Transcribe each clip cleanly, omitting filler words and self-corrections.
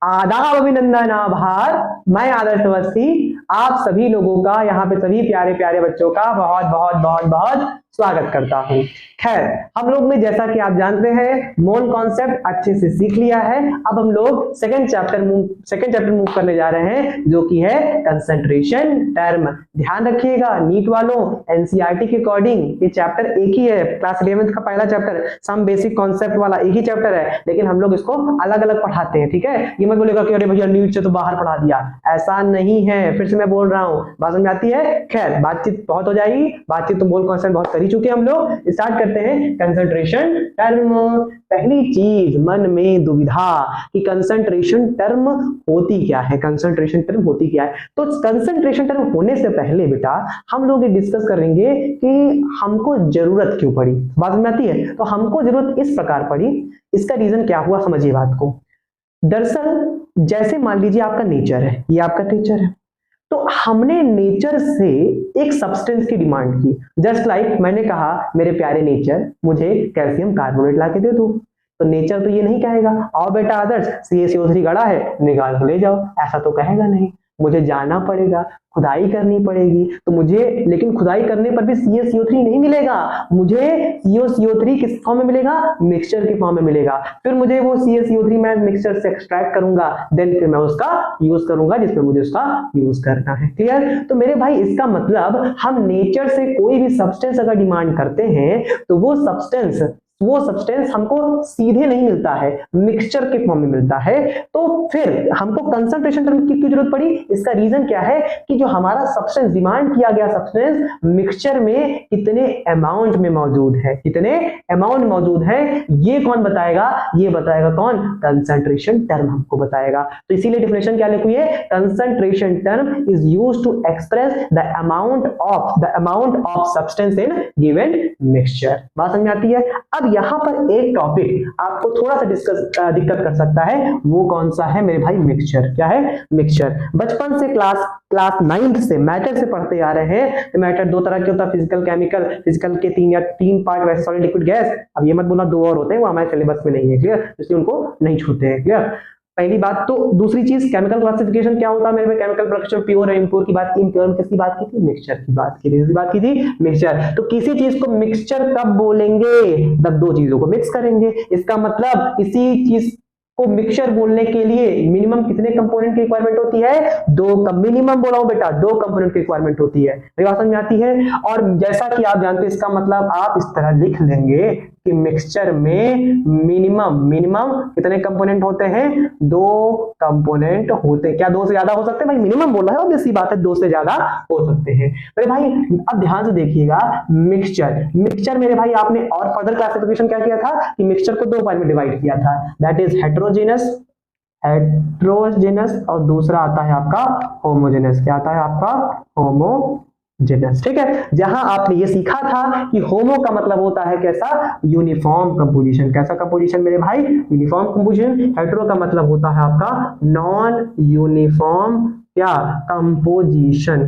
आदाब अभिनंदन आभार। मैं आदर्श अवस्थी आप सभी लोगों का, यहाँ पे सभी प्यारे प्यारे बच्चों का बहुत बहुत बहुत बहुत स्वागत करता हूँ। खैर, हम लोग ने जैसा कि आप जानते हैं मोल कॉन्सेप्ट अच्छे से सीख लिया है। अब हम लोग सेकंड चैप्टर मूव करने जा रहे हैं, जो कि है कंसंट्रेशन टर्म। ध्यान रखिएगा नीट वालों, एनसीईआरटी के अकॉर्डिंग ये चैप्टर एक ही है। क्लास 11th का पहला चैप्टर सम बेसिक कॉन्सेप्ट वाला एक ही चैप्टर है, लेकिन हम लोग इसको अलग अलग पढ़ाते हैं। ठीक है, ये मत बोलेगा कि अरे भैया नीट से तो बाहर पढ़ा दिया, ऐसा नहीं है। फिर से मैं बोल रहा हूँ, बात समझ आती है। खैर, बातचीत बहुत हो जाएगी, बातचीत तो मोल कॉन्सेप्ट बहुत कर ही चुके हैं हम लोग। स्टार्ट करते हैं कंसंट्रेशन टर्म। पहली चीज मन में दुविधा कि कंसंट्रेशन टर्म होती क्या है, कंसंट्रेशन टर्म होती क्या है। तो कंसंट्रेशन टर्म होने से पहले बेटा हम लोग ये डिस्कस करेंगे कि हमको जरूरत क्यों पड़ी। बात समझ आती है। तो हमको जरूरत इस प्रकार पड़ी, इसका रीजन क्या हुआ समझिए बात को। दरअसल जैसे मान लीजिए आपका नेचर है, ये आपका नेचर है, तो हमने नेचर से एक सब्सटेंस की डिमांड की। जस्ट लाइक मैंने कहा मेरे प्यारे नेचर मुझे कैल्शियम कार्बोनेट ला के दे दो, तो नेचर तो ये नहीं कहेगा आओ बेटा आदर्श CaCO3 गड़ा है निकाल ले जाओ, ऐसा तो कहेगा नहीं। मुझे जाना पड़ेगा, खुदाई करनी पड़ेगी, तो मुझे, लेकिन खुदाई करने पर भी CaCO3 नहीं मिलेगा, मुझे CaCO3 किस फॉर्म में मिलेगा, मिक्सचर के फॉर्म में मिलेगा। फिर मुझे वो CaCO3 मैं मिक्सचर से एक्सट्रैक्ट करूंगा, देन फिर मैं उसका यूज करूंगा जिसमें मुझे उसका यूज करना है। क्लियर। तो मेरे भाई इसका मतलब हम नेचर से कोई भी सब्सटेंस अगर डिमांड करते हैं तो वो सब्सटेंस हमको सीधे नहीं मिलता है, मिक्सचर के फॉर्म में मिलता है। तो फिर हमको कंसंट्रेशन टर्म की क्यों जरूरत पड़ी, इसका रीजन क्या है कि जो हमारा सब्सटेंस डिमांड किया गया सब्सटेंस मिक्सचर में कितने अमाउंट में मौजूद है, कितने अमाउंट मौजूद है, ये कौन बताएगा, ये बताएगा कौन, कंसंट्रेशन टर्म हमको बताएगा। तो इसीलिए डेफिनेशन क्या लिखी है, concentration term is used to express the amount of substance in given mixture. बात समझ आती है। अब यहां पर एक टॉपिक आपको थोड़ा सा दिक्कत कर सकता है, वो कौन सा है मेरे भाई, मिक्सचर। क्या है, मिक्सचर। बचपन से क्लास 9th से मैटर से पढ़ते आ रहे हैं। तो मैटर दो तरह के होता है, फिजिकल केमिकल। फिजिकल के तीन पार्ट, वैसे सॉलिड लिक्विड गैस। अब ये मत बोलना दो और होते हैं, वो हमारे सिलेबस में नहीं है। क्लियर, इसलिए उनको नहीं छूते हैं। क्लियर, पहली बात। तो दूसरी चीज केमिकल क्लासिफिकेशन क्या होता है मेरे में, केमिकल प्रोडक्शन प्योर और इम्प्योर की बात की, इम्प्योर किसकी बात की थी, मिक्सचर की बात की थी, बात की थी मिक्सचर। तो किसी चीज को मिक्सचर कब बोलेंगे, जब दो चीजों को मिक्स करेंगे। इसका मतलब किसी चीज को मिक्सचर बोलने के लिए मिनिमम कितने कंपोनेंट की रिक्वायरमेंट होती है, मिनिमम बोला हूं बेटा, 2 कंपोनेंट की रिक्वायरमेंट होती है। मेरी बात समझ में आती है। और जैसा कि आप जानते हैं, इसका मतलब आप इस तरह लिख लेंगे कि मिक्सचर में मिनिमम कितने कंपोनेंट होते हैं, 2 कंपोनेंट होते हैं। क्या 2 से ज्यादा हो सकते हैं भाई, मिनिमम बोला है, ऑब्वियस सी बात है 2 से ज्यादा हो सकते हैं। मेरे भाई अब ध्यान से देखिएगा, मिक्सचर मेरे भाई आपने और फर्दर क्लासिफिकेशन क्या किया था कि मिक्सचर को 2 पार्ट में डिवाइड किया था, दैट इज हेटेरोजेनस और दूसरा आता है आपका होमोजेनस। क्या आता है आपका, होमोजेनस। ठीक है, जहां आपने ये सीखा था कि होमो का मतलब होता है कैसा, यूनिफॉर्म कंपोजिशन। कैसा कंपोजिशन मेरे भाई, यूनिफॉर्म कंपोजिशन। हेटेरो का मतलब होता है आपका नॉन यूनिफॉर्म क्या, कंपोजिशन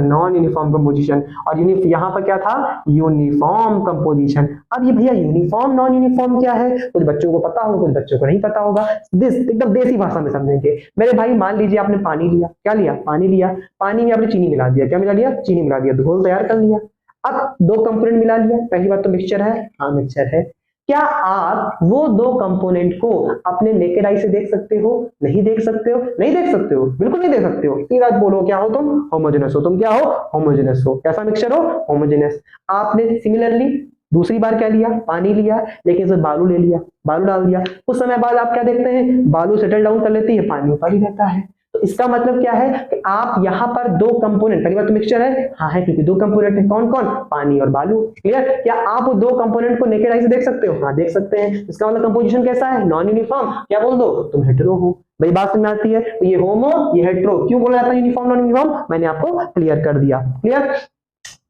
नॉन यूनिफॉर्म कंपोजिशन। और यहाँ पर क्या था, यूनिफॉर्म कंपोजिशन। अब ये भैया यूनिफॉर्म नॉन यूनिफॉर्म क्या है, कुछ बच्चों को पता होगा, कुछ बच्चों को नहीं पता होगा। एकदम देसी भाषा में समझेंगे मेरे भाई। मान लीजिए आपने पानी लिया, क्या लिया, पानी लिया, पानी में आपने चीनी मिला दिया। क्या मिला दिया, चीनी मिला दिया, घोल तैयार कर लिया। अब 2 कंपोनेंट मिला लिया, पहली बात तो मिक्सचर है, हाँ मिक्सचर है। क्या आप वो 2 कंपोनेंट को अपने नेकेड आई से देख सकते हो, नहीं देख सकते हो, नहीं देख सकते हो, बिल्कुल नहीं देख सकते हो। सीधा बोलो क्या हो तुम, होमोजेनस हो। तुम क्या हो, होमोजेनस हो। कैसा मिक्सचर हो, होमोजेनस। आपने सिमिलरली दूसरी बार क्या लिया, पानी लिया, लेकिन इसमें बालू ले लिया, बालू डाल दिया। कुछ समय बाद आप क्या देखते हैं, बालू सेटल डाउन कर लेती है, पानी ऊपर ही रहता है। तो इसका मतलब क्या है कि आप यहाँ पर 2 कंपोनेंट, पहली बात तो मिक्सचर है, हाँ है, क्योंकि 2 कंपोनेंट है, कौन कौन, पानी और बालू। क्लियर। क्या आप 2 कंपोनेंट को नेकेड आई से देख सकते हो, हाँ देख सकते हैं। इसका मतलब कंपोजिशन कैसा है, नॉन यूनिफॉर्म। क्या बोल दो, तुम हेटेरो हो। भाई बात समझ में आती है। तो ये होमो, ये हेटेरो। क्यों बोला जाता है यूनिफॉर्म नॉन यूनिफॉर्म, मैंने आपको क्लियर कर दिया। क्लियर।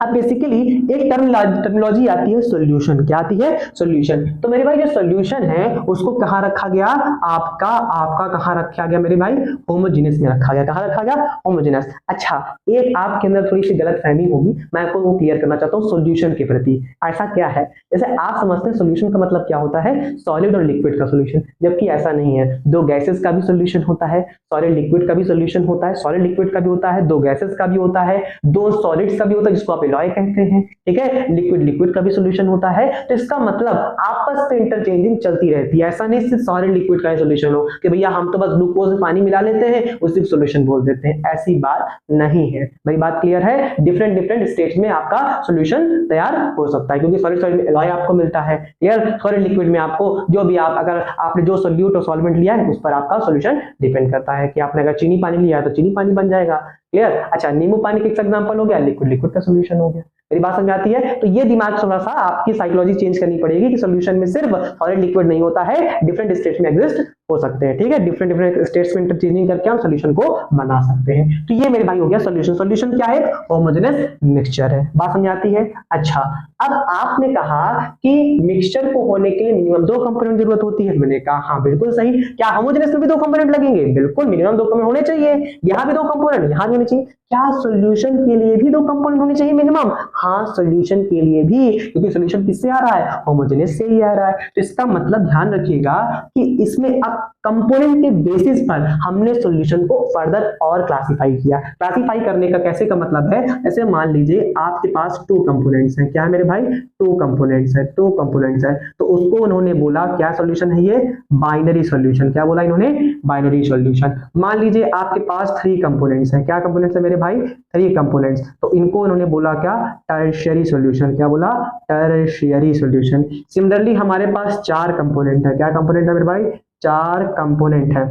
अब बेसिकली एक टर्मिनोलॉजी आती है सॉल्यूशन। क्या आती है? सॉल्यूशन। तो मेरे भाई जो सॉल्यूशन है उसको कहाँ रखा गया? आपका कहाँ रखा गया मेरे भाई? होमोजेनियस में रखा गया। कहाँ रखा गया? होमोजेनियस। अच्छा, एक आपके अंदर थोड़ी सी गलतफहमी होगी, मैं आपको वो क्लियर करना चाहता हूँ सॉल्यूशन के प्रति। ऐसा क्या है, जैसे आप समझते हैं सॉल्यूशन का मतलब क्या होता है? सॉलिड और लिक्विड का सॉल्यूशन, जबकि ऐसा नहीं है। दो गैसेस का भी सॉल्यूशन होता है, सॉलिड लिक्विड का भी सॉल्यूशन होता है, सॉलिड लिक्विड का भी होता है, दो गैसेस का भी होता है, दो सॉलिड्स का भी होता है जिसको आप एलॉय कहते हैं, ठीक है। लिक्विड लिक्विड का भी सॉल्यूशन होता है। तो इसका मतलब आपस में इंटरचेंजिंग चलती रहती है। ऐसा नहीं सिर्फ सॉलिड लिक्विड का सॉल्यूशन हो कि भैया हम तो बस ग्लूकोज में पानी मिला लेते हैं उसी को सॉल्यूशन बोल देते हैं, ऐसी बात नहीं है। मेरी बात क्लियर है? डिफरेंट डिफरेंट स्टेज में आपका सॉल्यूशन तैयार हो सकता है, क्योंकि सॉलिड सॉलिड में एलॉय आपको मिलता है, क्लियर। सॉलिड लिक्विड में आपको जो भी आप अगर आपने जो सोल्यूट और सॉल्वेंट लिया है उस पर आपका सॉल्यूशन डिपेंड करता है कि आपने अगर चीनी पानी लिया है तो चीनी पानी बन जाएगा, क्लियर। अच्छा, नींबू पानी का एग्जांपल हो गया, लिक्विड लिक्विड का सॉल्यूशन हो गया। मेरी बात समझ आती है? तो ये दिमाग थोड़ा सा आपकी साइकोलॉजी चेंज करनी पड़ेगी कि सॉल्यूशन में सिर्फ सॉलिड लिक्विड नहीं होता है, डिफरेंट स्टेट्स में एग्जिस्ट हो सकते हैं, ठीक है। डिफरेंट डिफरेंट स्टेट्स में इंटरचेंजिंग करके हम सॉल्यूशन को बना सकते हैं। तो ये मेरे भाई हो गया सॉल्यूशन। सॉल्यूशन क्या है? होमोजेनियस मिक्सचर है। बात समझ आती है? अच्छा, अब आपने कहा कि मिक्सचर को होने के लिए मिनिमम 2 कंपोनेंट जरूरत होती है। मैंने कहा हाँ बिल्कुल सही। क्या होमोजेनियस में भी 2 कंपोनेंट लगेंगे? बिल्कुल, मिनिमम 2 कंपोनेंट होने चाहिए। यहाँ भी 2 कंपोनेंट, यहाँ भी होने चाहिए। क्या सॉल्यूशन के लिए भी 2 कंपोनेंट होने चाहिए मिनिमम? हाँ, सॉल्यूशन के लिए भी, क्योंकि सॉल्यूशन किससे आ रहा है? होमोजेनियस से ही आ रहा है। तो इसका मतलब ध्यान रखिएगा कि इसमें अब कंपोनेंट के बेसिस पर हमने सॉल्यूशन को फर्दर और क्लासिफाई किया। क्लासिफाई करने का कैसे का मतलब है, ऐसे मान लीजिए आपके पास 2 कंपोनेंट्स हैं। क्या है मेरे भाई? 2 कंपोनेंट्स है, 2 कंपोनेंट्स है। तो उसको उन्होंने बोला क्या सॉल्यूशन है ये? Binary solution. क्या बोला इन्होंने? Binary solution. मान लीजिए आपके पास 3 कंपोनेंट्स हैं। क्या कंपोनेंट्स है मेरे भाई? 3 कंपोनेंट्स। तो इनको उन्होंने बोला क्या? Tertiary solution. क्या बोला? Tertiary solution. सिमिलरली हमारे पास 4 कंपोनेंट है। क्या कंपोनेंट है मेरे भाई? 4 कंपोनेंट है,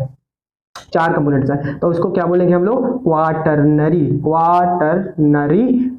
4 कंपोनेंट्स है। तो उसको क्या बोलेंगे हम लोग? Quaternary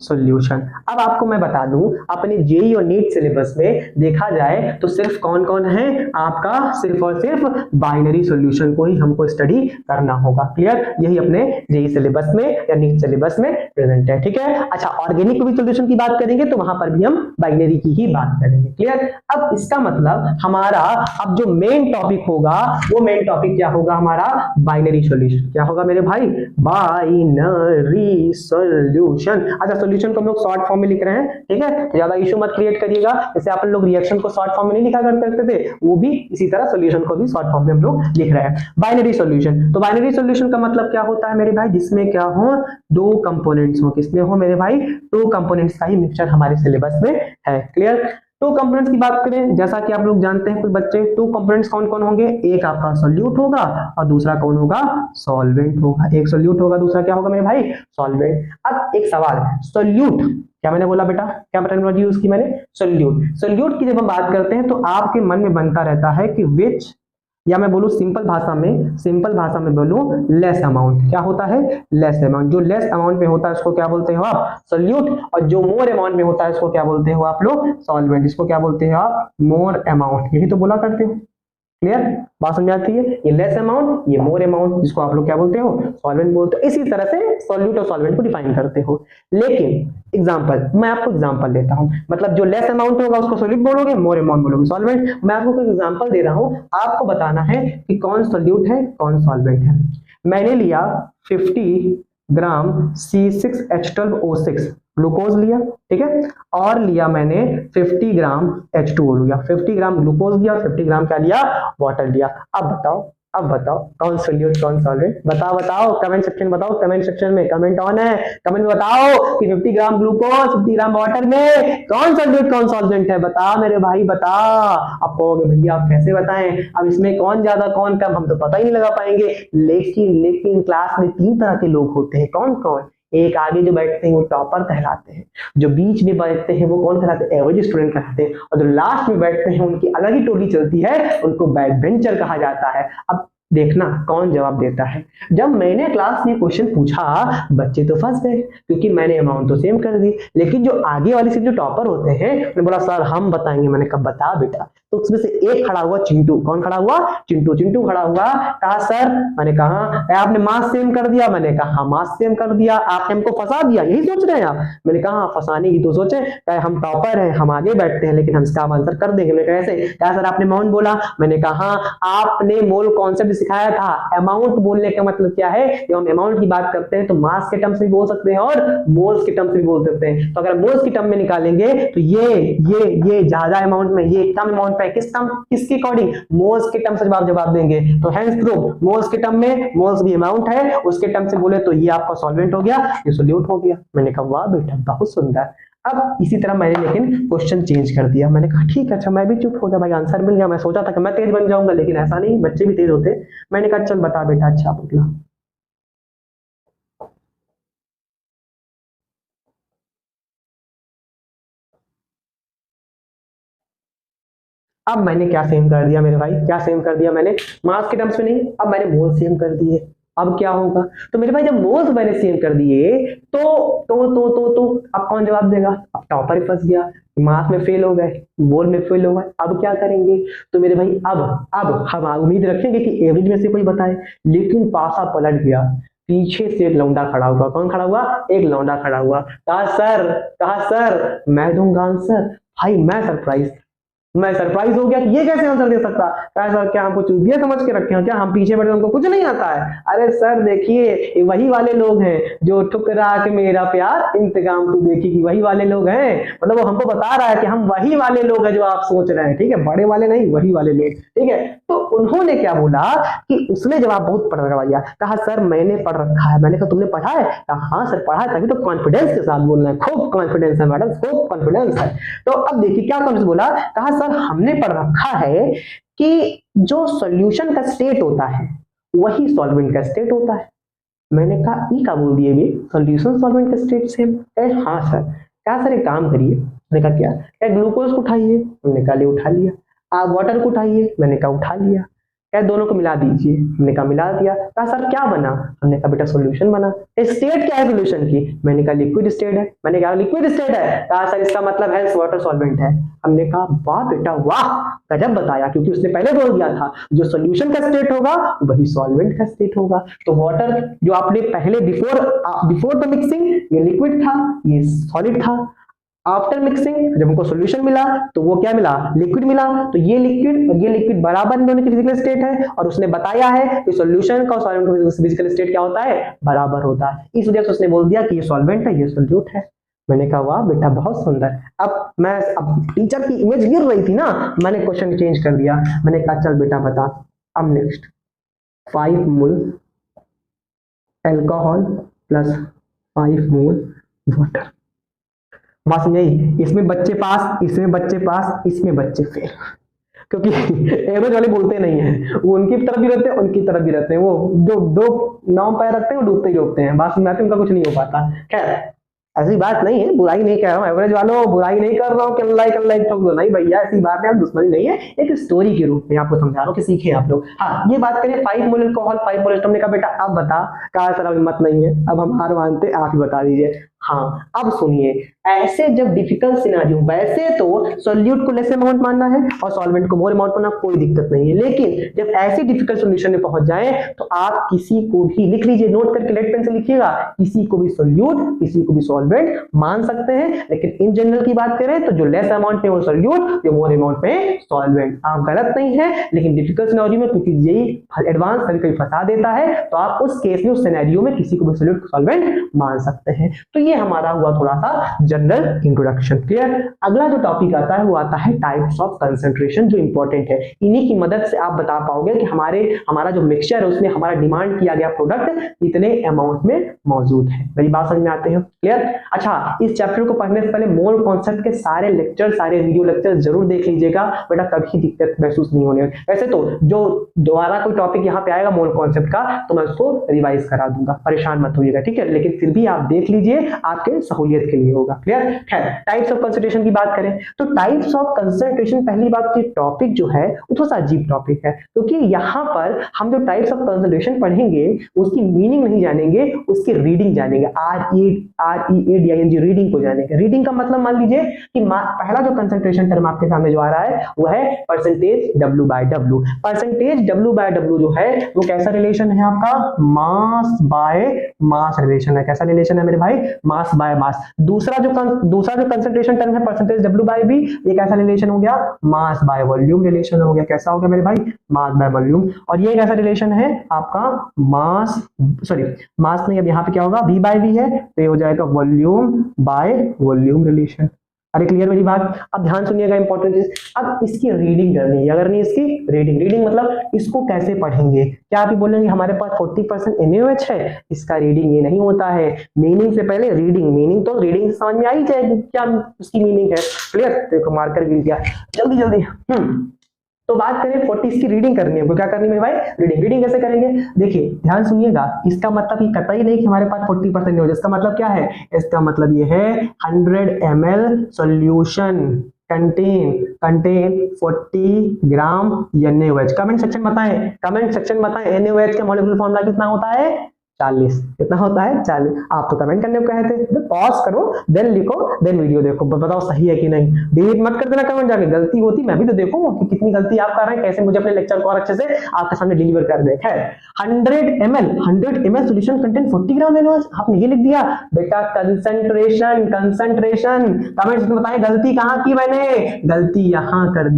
solution. अब आपको मैं बता दूं, अपने जेईई और नीट सिलेबस में देखा जाए तो सिर्फ कौन कौन है आपका? सिर्फ और सिर्फ बाइनरी सॉल्यूशन को ही हमको स्टडी करना होगा, क्लियर। यही अपने जेईई सिलेबस में या नीट सिलेबस में प्रेजेंट है, ठीक है। अच्छा, ऑर्गेनिक सॉल्यूशन की बात करेंगे तो वहां पर भी हम बाइनरी की ही बात करेंगे, क्लियर। अब इसका मतलब हमारा अब जो मेन टॉपिक होगा वो मेन टॉपिक क्या होगा हमारा? Binary solution. क्या होगा मेरे भाई? Binary solution. अच्छा, सॉल्यूशन को हम लोग शॉर्ट फॉर्म में लिख रहे हैं, ठीक है। तो ज्यादा इशू मत क्रिएट करिएगा। जैसे अपन लोग रिएक्शन को शॉर्ट फॉर्म में नहीं लिखा करते थे, वो भी इसी तरह सॉल्यूशन को भी शॉर्ट फॉर्म में हम लोग लिख रहे हैं। Binary solution. तो बाइनरी सॉल्यूशन का मतलब क्या होता है मेरे भाई? जिसमें क्या हो? 2 कंपोनेंट्स हो। किसमें हो मेरे भाई? 2 कंपोनेंट्स का ही मिक्सचर हमारे सिलेबस में है, क्लियर। 2 कंपोनेंट्स की बात करें, जैसा कि आप लोग जानते हैं कुछ बच्चे, 2 कंपोनेंट्स कौन कौन होंगे? एक आपका सॉल्यूट होगा और दूसरा कौन होगा? सॉल्वेंट होगा। एक सॉल्यूट होगा, दूसरा क्या होगा मेरे भाई? सॉल्वेंट। अब एक सवाल, सॉल्यूट क्या मैंने बोला बेटा? क्या टर्मिनोलॉजी यूज की मैंने? सॉल्यूट। सॉल्यूट की जब हम बात करते हैं तो आपके मन में बनता रहता है कि विच, या मैं बोलूं सिंपल भाषा में बोलूं लेस अमाउंट। क्या होता है? Less amount. जो लेस अमाउंट में होता है उसको क्या बोलते हो आप? सॉल्यूट। और जो मोर अमाउंट में होता है उसको क्या बोलते हो आप लोग? सॉल्वेंट। इसको क्या बोलते हो आप? More amount. यही तो बोला करते हो, क्लियर। बात समझ आती है? ये लेस अमाउंट, ये मोर अमाउंट, जिसको आप लोग क्या बोलते हो? सॉल्वेंट बोलते हो। इसी तरह से सॉल्यूट और सॉल्वेंट को डिफाइन करते हो। लेकिन एग्जांपल, मैं आपको एग्जांपल देता हूं, मतलब जो लेस अमाउंट होगा उसको सॉल्यूट बोलोगे, मोर अमाउंट बोलोगे सॉल्वेंट। मैं आपको कोई एग्जांपल दे रहा हूं, आपको बताना है कि कौन सॉल्यूट है कौन सॉल्वेंट है। मैंने लिया 50 ग्राम C6H12O6 ग्लूकोज लिया, ठीक है, और लिया मैंने 50 ग्राम H2O लिया। 50 ग्राम ग्लूकोज लिया, 50 ग्राम क्या लिया? वाटर लिया। अब बताओ कौन सॉल्यूट कौन सॉल्वेंट? बताओ कमेंट सेक्शन, बताओ कमेंट सेक्शन में, कमेंट ऑन है, कमेंट में बताओ कि 50 ग्राम ग्लूकोज 50 ग्राम वाटर में कौन सॉल्यूट कौन सॉल्वेंट है? बता मेरे भाई बता। आप कहोगे भैया आप कैसे बताएं, अब इसमें कौन ज्यादा कौन कम, हम तो पता ही नहीं लगा पाएंगे। लेकिन क्लास में 3 तरह के लोग होते हैं। कौन कौन? एक आगे जो बैठते हैं वो टॉपर कहलाते हैं, जो बीच में बैठते हैं वो कौन कहलाते हैं? एवरेज स्टूडेंट कहलाते हैं, और जो लास्ट में बैठते हैं उनकी अलग ही टोली चलती है, उनको बैक बेंचर कहा जाता है। अब देखना कौन जवाब देता है। जब मैंने क्लास में क्वेश्चन पूछा बच्चे तो फंस गए, क्योंकि मैंने अमाउंट तो सेम कर दी, लेकिन जो आगे वाले से जो टॉपर होते हैं उन्होंने बोला सर हम बताएंगे। मैंने कहा बता बेटा। तो उसमें से एक खड़ा हुआ चिंटू। कौन खड़ा हुआ? चिंटू। चिंटू खड़ा हुआ, कहा सर, मैंने कहा आपने मास सेम कर दिया। मैंने कहा हाँ मास सेम कर दिया, आपने हमको फंसा दिया, यही सोच रहे हैं आप? मैंने कहा हाँ फंसाने की तो सोचे, कहे हम टॉपर हैं, हम आगे बैठते हैं, लेकिन हम इसका आंसर कर देंगे। मैंने कहा ऐसे? क्या सर आपने अमाउंट बोला? मैंने कहा हाँ आपने मोल कॉन्सेप्ट सिखाया था। अमाउंट बोलने का मतलब क्या है? जब हम अमाउंट की बात करते हैं तो मास के टर्म्स में बोल सकते हैं और मोल्स के टर्म्स में बोल सकते हैं। तो अगर मोल्स की टर्म में निकालेंगे तो ये ज्यादा अमाउंट में, ये कम अमाउंट पे, किसके अकॉर्डिंग? मोल्स के टर्म से जवाब देंगे। तो हेंस प्रूव मोल्स के टर्म में, मोल्स भी अमाउंट है, उसके टर्म से बोले तो ये आपका सॉल्वेंट हो गया, ये सोल्यूट हो गया। मैंने कहा वाह बेटा बहुत सुंदर। अब इसी तरह मैंने लेकिन क्वेश्चन चेंज कर दिया। मैंने कहा ठीक है, अच्छा मैं भी चुप हो गया भाई, आंसर मिल गया। मैं सोचा था कि मैं तेज बन जाऊंगा, लेकिन ऐसा नहीं, बच्चे भी तेज होते। मैंने कहा चल बता बेटा। अच्छा बोला। अब मैंने क्या सेम कर दिया मेरे भाई, क्या सेम कर दिया मैंने? मास के टर्म्स में नहीं, अब मैंने मोल सेम कर दिए। अब क्या होगा? तो मेरे भाई जब मोल्स मैंने सेम कर दिए तो अब कौन जवाब देगा? अब टॉपर ही फंस गया, मास में फेल हो गए, मोल में फेल हो गए। अब क्या करेंगे? तो मेरे भाई अब हम उम्मीद रखेंगे कि एवरेज में से कोई बताए, लेकिन पासा पलट गया। पीछे से एक लौंडा खड़ा हुआ। कौन खड़ा हुआ? एक लौंडा खड़ा हुआ। कहा सर मैं दूंगा आंसर। भाई मैं सरप्राइज हो गया कि ये कैसे आंसर दे सकता है। सर क्या हमको चूतिया समझ के रखे हैं क्या? हम पीछे बैठे हमको कुछ नहीं आता है? अरे सर देखिए ये वही वाले लोग हैं जो ठुकरा के मेरा प्यार इंतकाम तू देखेगी, वही वाले लोग हैं। मतलब वो हमको बता रहा है कि हम वही वाले लोग हैं जो आप सोच रहे हैं, ठीक है? बड़े वाले नहीं, वही वाले लोग, ठीक है? तो उन्होंने क्या बोला कि उसने जवाब बहुत पढ़ दिया। कहा सर मैंने पढ़ रखा है। मैंने कहा तुमने पढ़ा है? कहा हाँ सर पढ़ा है, तभी तो कॉन्फिडेंस के साथ बोलना है। खूब कॉन्फिडेंस है मैडम, खूब कॉन्फिडेंस है। तो अब देखिए क्या कॉन्फिडेंस बोला। कहा सर हमने पढ़ रखा है कि जो सॉल्यूशन का स्टेट होता है वही सॉल्वेंट का स्टेट होता है। मैंने कहा ई का बोल दिए भी, सॉल्यूशन सॉल्वेंट का स्टेट सेम है। हाँ सर। क्या सर एक काम करिए। मैंने कहा क्या ग्लूकोज को उठाइए। उन्होंने कहा ले उठा लिया। आप वाटर को उठाइए। मैंने कहा उठा लिया। क्या दोनों को मिला दीजिए। हमने कहा मिला दिया। कहा सर क्या बना? हमने कहा बेटा सॉल्यूशन बना। स्टेट क्या है सॉल्यूशन की? मैंने कहा लिक्विड स्टेट है। मैंने कहा लिक्विड स्टेट है। कहा सर इसका मतलब है वाटर सॉल्वेंट है। हमने कहा वाह बेटा वाह, गजब बताया, क्योंकि उसने पहले बोल दिया था जो सॉल्यूशन का स्टेट होगा वही सॉल्वेंट का स्टेट होगा। तो वाटर जो आपने पहले बिफोर द मिक्सिंग ये लिक्विड था, ये सॉलिड था। आफ्टर मिक्सिंग जब हमको सॉल्यूशन मिला तो वो क्या मिला? लिक्विड मिला। तो ये लिक्विड और ये लिक्विड बराबर दोनों की फिजिकल स्टेट है, और उसने बताया है कि सॉल्यूशन का सॉल्वेंट का फिजिकल स्टेट क्या होता है? बराबर होता है। इस वजह से उसने बोल दिया कि ये सॉल्वेंट है, ये सॉल्यूट है। मैंने कहा वाह बेटा बहुत सुंदर। अब टीचर की इमेज गिर रही थी ना, मैंने क्वेश्चन चेंज कर दिया। मैंने कहा चल बेटा बता। अब नेक्स्ट 5 मोल एल्कोहल प्लस 5 मोल वाटर। बात समझाई? इसमें बच्चे पास, इसमें बच्चे पास, इसमें बच्चे फेल, क्योंकि एवरेज वाले बोलते नहीं है, वो उनकी तरफ भी रहते हैं, उनकी तरफ भी रहते हैं। वो जो दो नाव पैर रखते हैं वो डूबते ही डूबते हैं। बात समझाते उनका कुछ नहीं हो पाता। खैर ऐसी बात नहीं है, बुराई नहीं कह रहा हूँ एवरेज वालों, बुराई नहीं कर रहा हूँ कि अल्लाह ठोक दो, नहीं भैया ऐसी बात है, दुश्मनी नहीं है, एक स्टोरी के रूप में आपको समझा रहा हूँ कि सीखे आप लोग। हाँ ये बात करें 5 मोल अल्कोहल 5 मोल, तुमने कहा बेटा अब बता। कहा सर अब हिम्मत नहीं है, अब हम हार मानते, आप ही बता दीजिए। हाँ अब सुनिए, ऐसे जब डिफिकल्ट सिनेरियो, वैसे तो सॉल्यूट को लेस अमाउंट मानना है और सॉल्वेंट को मोर अमाउंट मानना, कोई दिक्कत नहीं है, लेकिन जब ऐसे डिफिकल्ट सॉल्यूशन में पहुंच जाए तो आप किसी को भी लिख लीजिए, नोट करके लेड पेन से लिखिएगा, किसी को भी सॉल्यूट किसी को भी सॉल्वेंट मान सकते हैं। लेकिन इन जनरल की बात करें तो जो लेस अमाउंट में वो सॉल्यूट, जो मोर अमाउंट में सॉल्वेंट। आप गलत नहीं है, लेकिन डिफिकल्ट सिनेरियो में क्योंकि यही एडवांस कभी कभी फंसा देता है, तो आप उस केस में उस सिनेरियो में किसी को भी सॉल्यूट सॉल्वेंट मान सकते हैं। तो ये हमारा हुआ थोड़ा सा जनरल इंट्रोडक्शन। क्लियर? अगला जो टॉपिक आता है वो आता है टाइप्स ऑफ कंसंट्रेशन, जो इंपॉर्टेंट है। इन्हीं की मदद से आप बता पाओगे कि हमारा जो मिक्सचर है उसमें हमारा डिमांड किया गया प्रोडक्ट इतने अमाउंट में मौजूद है। मेरी बात समझ में आते हैं? क्लियर? अच्छा इस चैप्टर को पढ़ने से पहले मोल कॉन्सेप्ट के सारे लेक्चर, सारे वीडियो लेक्चर जरूर देख लीजिएगा बेटा, कभी दिक्कत महसूस नहीं होने। वैसे तो जो दोबारा कोई टॉपिक यहाँ पे आएगा मोल कॉन्सेप्ट का तो मैं उसको रिवाइज करा दूंगा, परेशान मत होइएगा, ठीक है? लेकिन फिर भी आप देख लीजिए, आपके सहूलियत के लिए होगा। क्लियर? खैर, टाइप्स ऑफ कंसंट्रेशन की बात करें तो टाइप्स ऑफ कंसंट्रेशन, पहली बात की टॉपिक जो है वो थोड़ा सा अजीब टॉपिक है, क्योंकि यहाँ पर हम जो टाइप्स ऑफ कंसंट्रेशन पढ़ेंगे उसकी मीनिंग नहीं जानेंगे, उसकी रीडिंग जानेंगे। READING, रीडिंग को जानेंगे। रीडिंग का मतलब मान लीजिए कि पहला जो कंसंट्रेशन टर्म आपके सामने जो आ रहा है वो है परसेंटेज W/W। परसेंटेज W/W जो है वो कैसा रिलेशन है आपका? मास बाय मास रिलेशन है। कैसा रिलेशन है मेरे भाई? Mass by mass. दूसरा जो कंसंट्रेशन टर्म है परसेंटेज W/V, ये कैसा रिलेशन हो गया? मास बाय वॉल्यूम रिलेशन हो गया। कैसा हो गया मेरे भाई? Mass by volume. और ये कैसा रिलेशन है आपका? मास नहीं, अब यहाँ पे क्या होगा? V/V है तो ये हो जाएगा वॉल्यूम बाय वॉल्यूम रिलेशन। अरे क्लियर मेरी बात? अब ध्यान सुनिएगा, इंपॉर्टेंट चीज। अब इसकी रीडिंग करनी है, अगर नहीं इसकी रीडिंग मतलब इसको कैसे पढ़ेंगे? क्या आप बोलेंगे हमारे पास 40% NaOH है, इसका रीडिंग ये नहीं होता है। मीनिंग से पहले रीडिंग, मीनिंग तो रीडिंग से समझ में आ ही जाएगी क्या उसकी मीनिंग है। क्लियर? देखो मार्कर गिर गया, जल्दी तो बात करें 40, इसकी रीडिंग करनी है। क्या करनी है भाई? रीडिंग कैसे करेंगे? देखिए ध्यान सुनिएगा, इसका मतलब ये कतई नहीं कि हमारे पास 40% हो। इसका मतलब क्या है? इसका मतलब ये है 100 ml सॉल्यूशन कंटेन 40 ग्राम NaOH। कमेंट सेक्शन बताएं NaOH का मॉलिक्यूलर फॉर्मूला कितना होता है? 40। कितना होता है? 40। आप तो कमेंट करने को कहे थे, तो पॉज करो, देन लिखो, देन वीडियो देखो, बताओ सही है कि नहीं। डिलीट मत कर देना कमेंट जाके, गलती होती मैं भी तो देखूंगा कि कितनी गलती आप कर रहे हैं, कैसे मुझे अपने लेक्चर को और अच्छे से आपके सामने डिलीवर कर दे। है 100 ml सॉल्यूशन कंटेंट 40 ग्राम NaOH, आपने ये लिख दिया बेटा। कंसंट्रेशन कमेंट्स में बताएं गलती कहां की मैंने? गलती यहां कर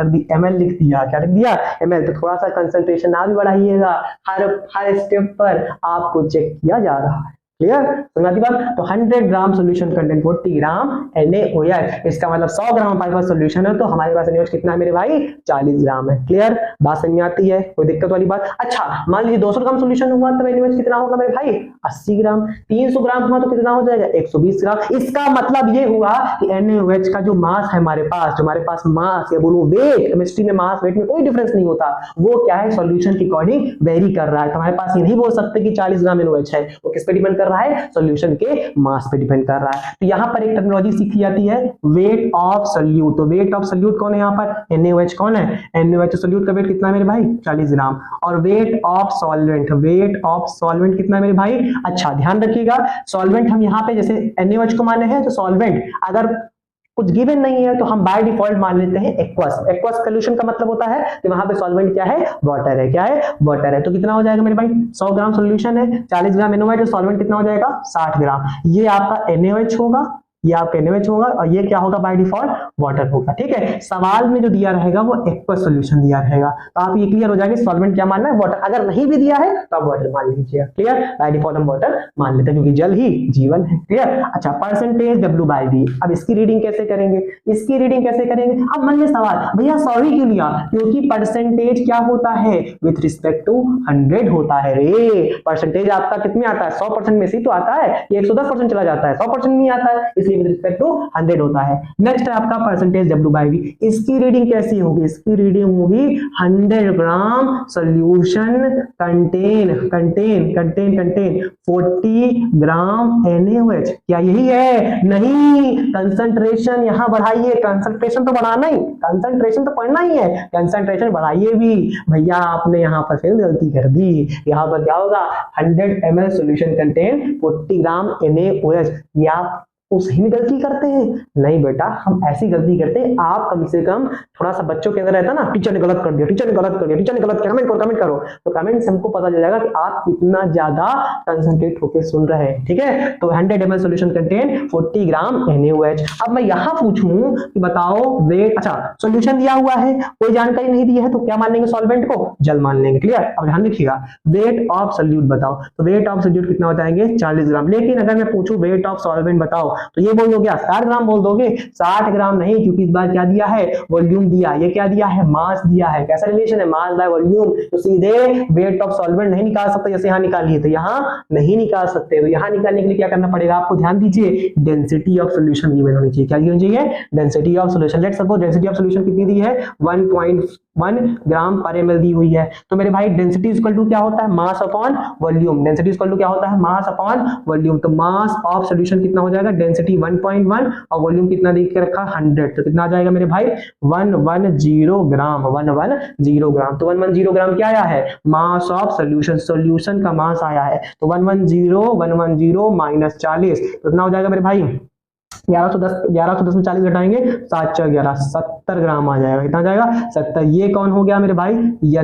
दी, ml लिख दिया। क्या लिख दिया? ml। तो थोड़ा सा कंसंट्रेशन आप भी बढ़ाइएगा, हर स्टेप पर आपको चेक किया जा रहा है। क्लियर? समझ आती बात? तो 100 ग्राम सॉल्यूशन कंटेंट 40 ग्राम NaOH, इसका मतलब 100 ग्राम हमारे पास सॉल्यूशन है तो हमारे पास NaOH कितना है मेरे भाई? 40 ग्राम है। क्लियर? बात समझ में आती है? कोई दिक्कत वाली बात? अच्छा मान लीजिए 200 ग्राम सॉल्यूशन हुआ तो NaOH कितना होगा मेरे भाई? 80 ग्राम। 300 ग्राम हुआ तो कितना हो जाएगा? 120 ग्राम। इसका मतलब ये हुआ कि NaOH का जो मास है हमारे पास मास या बोलो वेट, केमिस्ट्री में मास वेट में कोई डिफरेंस नहीं होता, वो क्या है? सॉल्यूशन के अकॉर्डिंग वेरी कर रहा है। तो हमारे पास ये नहीं बोल सकते कि 40 ग्राम NaOH है, वो किस पे डिपेंड कर रहा है? सॉल्यूशन के मास पे डिपेंड कर रहा है। तो यहां पर एक टर्मिनोलॉजी सीखी जाती है, वेट ऑफ सॉल्यूट। तो वेट ऑफ सॉल्यूट कौन है यहाँ पर? NaOH कौन है? NaOH सॉल्यूट का वेट कितना है मेरे भाई? 40 ग्राम। और वेट ऑफ सॉल्वेंट कितना है मेरे भाई? अच्छा ध्यान रखिएगा, सॉल्वेंट हम यहाँ पे जैसे NaOH को माने हैं, तो सॉल्वेंट अगर कुछ गिवन नहीं है तो हम बाय डिफॉल्ट मान लेते हैं एक्वस सॉल्यूशन का मतलब होता है कि वहां पे सॉल्वेंट क्या है? वाटर है। क्या है? वाटर है। तो कितना हो जाएगा मेरे भाई? 100 ग्राम सॉल्यूशन है, 40 ग्राम NaOH, तो सॉल्वेंट कितना हो जाएगा? 60 ग्राम। ये आपका NaOH होगा, ये आपका NaOH होगा, और ये क्या होगा? बाय डिफॉल्ट वाटर होगा। ठीक है? सवाल में जो दिया रहेगा वो एक्वस सॉल्यूशन दिया रहेगा, तो आप ये क्लियर हो जाएंगे सॉल्वेंट क्या मानना है? वाटर। अगर नहीं भी दिया है तो आप वाटर मान लीजिए। क्लियर? बाय डिफॉल्ट हम वाटर मान लेते हैं क्योंकि जल ही जीवन है। क्लियर? अच्छा परसेंटेज W/V, अब इसकी रीडिंग कैसे करेंगे? अब मन में सवाल, भैया सॉरी क्यों लिया? क्योंकि परसेंटेज क्या होता है? विथ रिस्पेक्ट टू 100 होता है रे। परसेंटेज आपका कितने आता है? 100% में से तो आता है, ये 110% चला जाता है, 100% नहीं आता है, इसलिए विद रिस्पेक्ट टू 100 होता है। नेक्स्ट है आपका परसेंटेज W/V, इसकी रीडिंग कैसी होगी? इसकी रीडिंग होगी 100 ग्राम सॉल्यूशन कंटेन 40 ग्राम NaOH। क्या यही है? नहीं, कंसंट्रेशन यहां बढ़ाइए। कंसंट्रेशन तो बढ़ाना ही, कंसंट्रेशन तो पढ़ना ही है, कंसंट्रेशन बढ़ाइए भी। भैया आपने यहां पर फिर गलती कर दी। यहां पर क्या होगा? 100 ml सॉल्यूशन कंटेन 40 ग्राम NaOH। ये आप सही में गलती करते हैं? नहीं बेटा, हम ऐसी गलती करते हैं, आप कम से कम थोड़ा सा बच्चों के अंदर रहता ना, टीचर ने गलत कर दिया, कमेंट करो, तो कमेंट से हमको पता चल जाएगा कि आप कितना ज्यादा कंसंट्रेट होकर सुन रहे हैं। ठीक है? तो 100 ml सॉल्यूशन कंटेन 40 ग्राम NaOH। अब मैं यहां पूछूं कि बताओ वेट, अच्छा सॉल्यूशन दिया हुआ है, कोई जानकारी नहीं दी है, तो क्या मान लेंगे? सॉल्वेंट को जल मान लेंगे। क्लियर? अब ध्यान रखिएगा, वेट ऑफ सॉल्यूट बताओ, तो वेट ऑफ सॉल्यूट कितना बताएंगे? 40 ग्राम। लेकिन अगर मैं पूछूं वेट ऑफ सॉल्वेंट बताओ, तो ये बोल दोगे 60 ग्राम बोल दोगे, 60 ग्राम नहीं, क्योंकि इस बार क्या दिया है, वॉल्यूम दिया, ये क्या दिया है, मास दिया है। कैसा रिलेशन है, मास बाय वॉल्यूम। तो सीधे वेट ऑफ सॉल्वेंट नहीं निकाल सकते, जैसे यहाँ निकालिए, तो यहाँ नहीं निकाल सकते। तो यहाँ निकालने के लिए क्या करना पड़ेगा आपको, ध्यान दीजिए, डेंसिटी ऑफ सोल्यूशन गिवन होनी चाहिए। क्या होनी चाहिए, density of solution. Let's suppose density of solution कितनी दी है, 1.1 ग्राम पर ml दी हुई है। तो मेरे भाई डेंसिटी इक्वल टू क्या होता है, mass upon volume. Density equal to क्या होता है, मास अपॉन वॉल्यूम। तो मास ऑफ सोल्यूशन कितना हो जाएगा, डेंसिटी 1.1 और वॉल्यूम कितना दे के रखा, 100। तो कितना आ जाएगा मेरे भाई, 110 ग्राम, 110 ग्राम। तो 110 ग्राम क्या आया है, मास ऑफ सोल्यूशन, सोल्यूशन का मास आया है। तो 110 माइनस 40 तो कितना हो जाएगा मेरे भाई, 1110 में 40 घटाएंगे, 7 4 11, 70 ग्राम आ जाएगा। कितना जाएगा, 70। ये कौन हो गया मेरे भाई,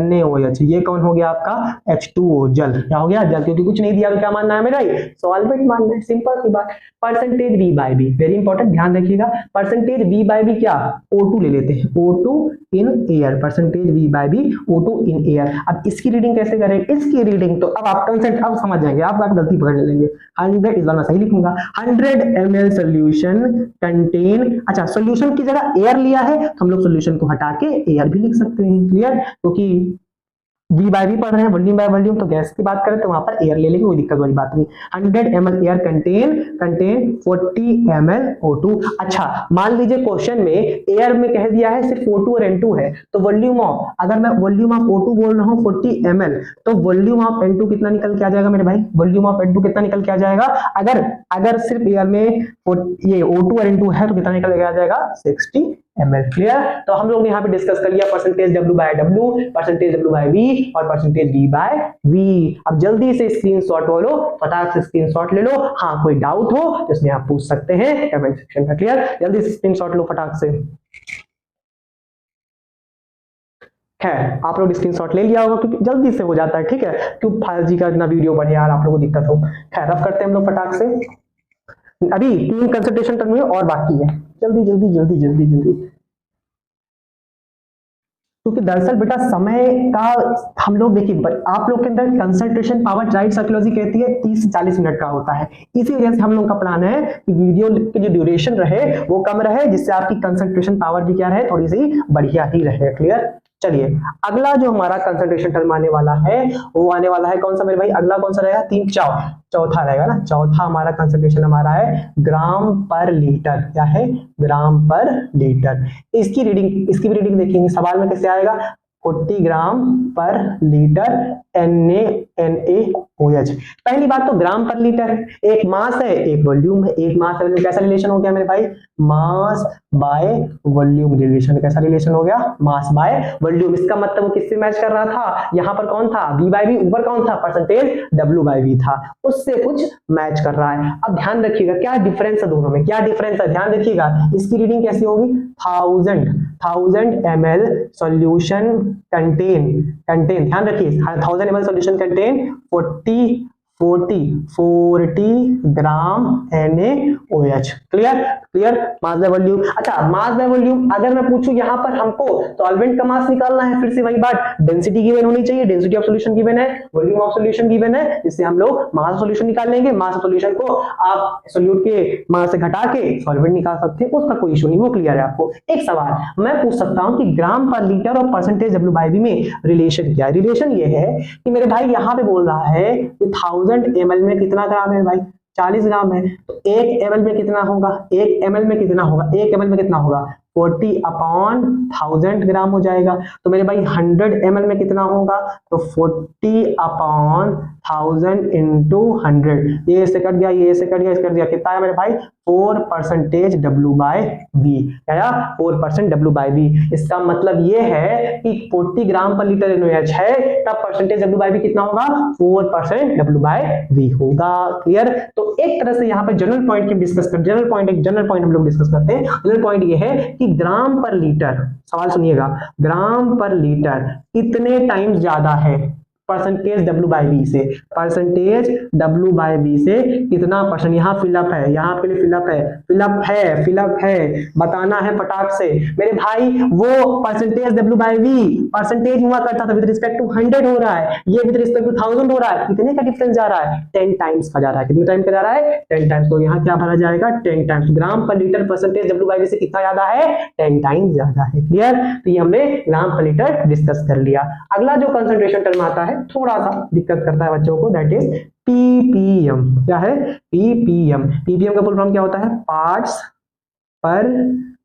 NaOH। ये कौन हो गया आपका, H2O, जल। क्या हो गया, जल, क्योंकि कुछ नहीं दिया तो क्या मानना है मेरे भाई, सॉल्वेंट मानना है, सिंपल सी बात। Percentage V by B, very important, ध्यान रखिएगा। परसेंटेज V बाय B क्या, O2 ले लेते हैं, O2 in air, percentage V by B, O2 in air. अब इसकी रीडिंग कैसे करें, इसकी रीडिंग तो अब आप कंसेंट अब समझ जाएंगे, आप गलती पकड़ लेंगे। 100, इस बार मैं सही लिखूंगा, 100 ml सोल्यूशन कंटेन, अच्छा सोल्यूशन की जगह एयर लिया है तो हम लोग सोल्यूशन को हटा के एयर भी लिख सकते हैं, क्लियर। क्योंकि V बाय V पढ़ रहे हैं, वॉल्यूम बाय वॉल्यूम, तो गैस की बात करें तो वहां पर एयर ले लेंगे, कोई दिक्कत वाली बात नहीं। 100 ml air contain 40 ml O2। अच्छा मान लीजिए क्वेश्चन में एयर में कह दिया है सिर्फ O2 और N2 है, तो वॉल्यूम ऑफ, अगर मैं वॉल्यूम ऑफ O2 बोल रहा हूँ 40 ml, तो वॉल्यूम ऑफ N2 कितना निकल के आ जाएगा मेरे भाई, वॉल्यूम ऑफ N2 कितना निकल के आ जाएगा, अगर सिर्फ एयर में ये O2 और N2 है तो कितना निकल के आ जाएगा, 60 ml, क्लियर। तो हम लोग ने यहाँ पे डिस्कस कर लिया percentage W by W, percentage W by V और परसेंटेज V बाय V। अब जल्दी से स्क्रीनशॉट लो, फटाक से स्क्रीनशॉट ले लो। हाँ कोई डाउट हो तो इसमें आप पूछ सकते हैं कमेंट सेक्शन में, क्लियर। जल्दी से स्क्रीनशॉट लो फटाक से। खैर आप लोग स्क्रीनशॉट ले लिया होगा क्योंकि जल्दी से हो जाता है, ठीक है, क्यों 5G का इतना वीडियो बढ़े यार, आप लोगों को दिक्कत हो। खैर अब करते हैं हम लोग फटाक से, अभी 3 कंसंट्रेशन टर्म में और बाकी है, जल्दी जल्दी जल्दी जल्दी जल्दी, क्योंकि दरअसल बेटा समय का हम लोग देखिए, आप लोग के अंदर कंसंट्रेशन पावर राइट साइकोलॉजी कहती है 30 से 40 मिनट का होता है। इसी वजह से हम लोग का प्लान है कि वीडियो की जो ड्यूरेशन रहे वो कम रहे, जिससे आपकी कंसंट्रेशन पावर भी क्या रहे, थोड़ी सी बढ़िया ही रहे, क्लियर। चलिए अगला जो हमारा कंसंट्रेशन टर्म आने वाला है वो आने वाला है कौन सा मेरे भाई, अगला कौन सा रहेगा, चौथा रहेगा ना। चौथा हमारा कंसंट्रेशन हमारा है ग्राम पर लीटर, क्या है, ग्राम पर लीटर। इसकी भी रीडिंग देखेंगे, सवाल में कैसे आएगा, 40 ग्राम पर लीटर NaOH। पहली बात तो ग्राम पर लीटर है, एक मास है एक वॉल्यूम है, एक मास है, कैसा रिलेशन हो गया मेरे भाई, मास बाय वॉल्यूम रिलेशन। कैसा रिलेशन हो गया, मास बाय वॉल्यूम। इसका मतलब वो किससे मैच कर रहा था, यहाँ पर कौन था, V बाय V, ऊपर कौन था, परसेंटेज W बाय V था, उससे कुछ मैच कर रहा है। अब ध्यान रखिएगा क्या डिफरेंस है दोनों में, क्या डिफरेंस है, ध्यान रखिएगा। इसकी रीडिंग कैसी होगी, 1000 ml सॉल्यूशन कंटेन, ध्यान रखिए 1000 ml solution contain 40 gram NaOH, clear. Mass by volume, अच्छा मास बाय वॉल्यूम अगर मैं पूछूं यहाँ पर हमको सॉल्वेंट का मास निकालना है, फिर से वही बात, डेंसिटी गिवन होनी चाहिए, डेंसिटी ऑफ सॉल्यूशन गिवन है, वॉल्यूम ऑफ सॉल्यूशन गिवन है, जिससे हम लोग मास सॉल्यूशन निकाल लेंगे। मास सॉल्यूशन को आप सॉल्यूट के मास से घटा के सॉल्वेंट निकाल सकते हैं, उसका कोई इशू नहीं, वो क्लियर है आपको। एक सवाल मैं पूछ सकता हूँ कि ग्राम पर लीटर और परसेंटेज W बाय V में रिलेशन क्या है। रिलेशन ये है कि मेरे भाई यहाँ पे बोल रहा है कि 1000 ml में कितना ग्राम है भाई, 40 ग्राम है, तो 1 ml में कितना होगा, 1 ml में कितना होगा, 1 ml में कितना होगा, 40/1000 ग्राम हो जाएगा। तो मेरे भाई 100 ml में कितना होगा, तो 40/1000 इंटू 100, ये से कट गया, ये से कट गया, इससे कट गया, कितना है मेरे भाई, 4% W बाय V, क्या 4% W बाय V। इसका मतलब ये है कि 40 ग्राम पर लीटर NaOH है, तब परसेंटेज W बाय V कितना होगा, 4% W बाय V होगा, क्लियर। तो एक तरह से यहाँ पे जनरल पॉइंट की डिस्कस कर, जनरल पॉइंट हम लोग डिस्कस करते हैं। जनरल पॉइंट ये है कि ग्राम पर लीटर, सवाल सुनिएगा, ग्राम पर लीटर कितने टाइम्स ज्यादा है, परसेंटेज W/V से, परसेंटेज W/V से कितना परसेंट यहाँ फिलअप है, यहाँ पे फिलअप है, बताना है फटाक से मेरे भाई। वो परसेंटेज W/V परसेंटेज हुआ करता था विद रिस्पेक्ट टू 100 हो रहा है, ये विद रिस्पेक्ट टू 1000 हो रहा है, कितने का डिफरेंस जा रहा है, 10 टाइम्स का जा रहा है। कितने टाइम का जा रहा है, 10 टाइम्स। तो यहाँ क्या भरा जाएगा, 10 टाइम्स। ग्राम पर लीटर परसेंटेज W/V से कितना ज्यादा है, 10 टाइम्स ज्यादा है। क्लियर। तो ये हमने ग्राम पर लीटर डिस्कस कर लिया। अगला जो कंसंट्रेशन टर्म आता है थोड़ा सा दिक्कत करता है बच्चों को, दैट इज ppm। क्या है, ppm का फुल फॉर्म क्या होता है, पार्ट्स पर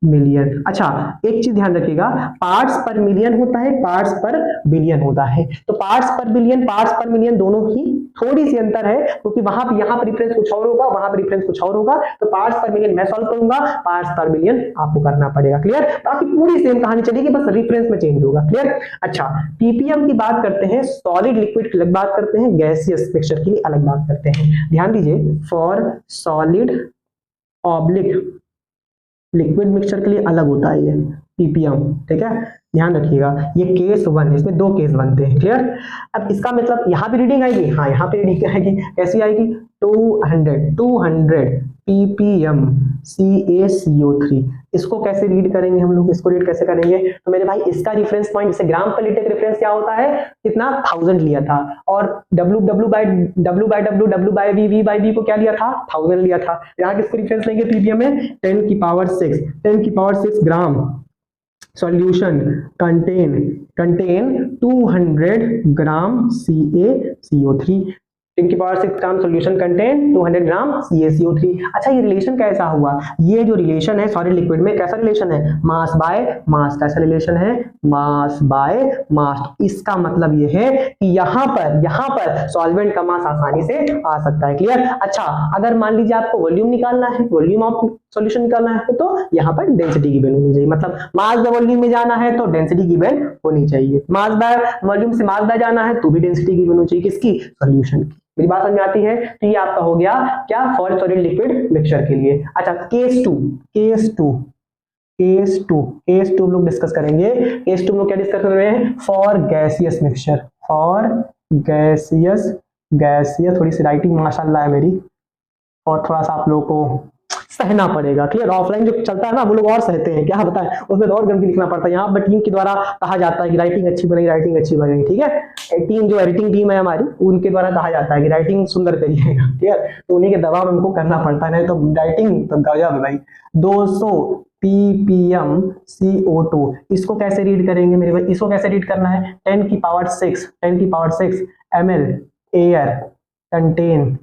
मिलियन। अच्छा एक चीज ध्यान रखिएगा, पार्ट्स पर मिलियन होता है, पार्ट्स पर बिलियन होता है। तो पार्ट्स पर बिलियन, पार्ट्स पर मिलियन दोनों ही थोड़ी सी अंतर है, क्योंकि वहां पे यहाँ पर रिफरेंस कुछ और होगा, वहां पर रिफरेंस कुछ और होगा। तो पार्ट्स पर मिलियन मैं सॉल्व करूंगा, पार्ट्स पर बिलियन आपको करना पड़ेगा। क्लियर। बाकी पूरी सेम कहानी चलेगी, बस रेफरेंस में चेंज होगा। क्लियर। अच्छा ppm की बात करते हैं, सॉलिड लिक्विड की अलग बात करते हैं, गैसियस मिक्सचर की अलग बात करते हैं। ध्यान दीजिए, for solid oblique liquid mixture के लिए अलग होता है ये ppm, ठीक है, ध्यान रखिएगा। ये केस 1, इसमें 2 केस बनते हैं। क्लियर। अब इसका मतलब यहाँ पे रीडिंग आएगी, हाँ यहाँ पे रीडिंग आएगी, कैसी आएगी, 200 ppm CaCO3। इसको कैसे रीड करेंगे हम लोग, इसको रीड कैसे करेंगे, तो मेरे भाई इसका रेफरेंस पॉइंट, जैसे ग्राम पर लीटर रेफरेंस क्या होता है, कितना 1000 लिया था, और W/V को क्या लिया था, 1000 लिया था। यहाँ किसको रेफरेंस लेंगे ppm में, 10 की पावर 6 ग्राम सॉल्यूशन कंटेन 200 ग्राम CaCO3। 10 की पावर 6 ग्राम सॉल्यूशन कंटेन 200 ग्राम CaCO3। अच्छा ये रिलेशन कैसा हुआ, ये जो रिलेशन है सॉलिड लिक्विड में कैसा रिलेशन है, मास बाय मास। कैसा रिलेशन है, मास बाय मास। इसका मतलब ये है कि यहाँ पर सॉल्वेंट का मास आसानी से आ सकता है। क्लियर। अच्छा अगर मान लीजिए आपको वॉल्यूम निकालना है, वॉल्यूम ऑफ सॉल्यूशन निकालना है, तो यहाँ पर डेंसिटी गिवन होनी चाहिए। मतलब मास बाय वॉल्यूम में जाना है तो डेंसिटी गिवन होनी चाहिए, मास बाय वॉल्यूम से मास बाय जाना है तो भी डेंसिटी गिवन होनी चाहिए, किसकी, सॉल्यूशन की। मेरी बात समझ में आती है। तो ये आपका हो गया क्या, फॉर सॉलिड लिक्विड मिक्सचर के लिए। अच्छा केस टू हम लोग डिस्कस करेंगे। केस 2 में क्या डिस्कस कर रहे हैं, for gaseous mixture, for gaseous थोड़ी सी राइटिंग माशाल्लाह है मेरी, और थोड़ा सा आप लोगों को सहना पड़ेगा। क्लियर। ऑफलाइन जो चलता है ना वो लोग और सहते हैं, क्या बताएं, उसमें और गंदी लिखना पड़ता है। यहाँ पर टीम के द्वारा कहा जाता है कि राइटिंग अच्छी बनेगी, ठीक है। टीम जो एडिटिंग टीम है हमारी, उनके द्वारा कहा जाता है कि राइटिंग सुंदर करिएगा। ठीक है। तो उन्हीं के दबाव में हमको करना पड़ता है, नहीं तो राइटिंग तो गजब है भाई। 200 ppm CO2, इसको कैसे रीड करेंगे मेरे भाई, इसको कैसे रीड करना है, 10 की power 6 ml air contain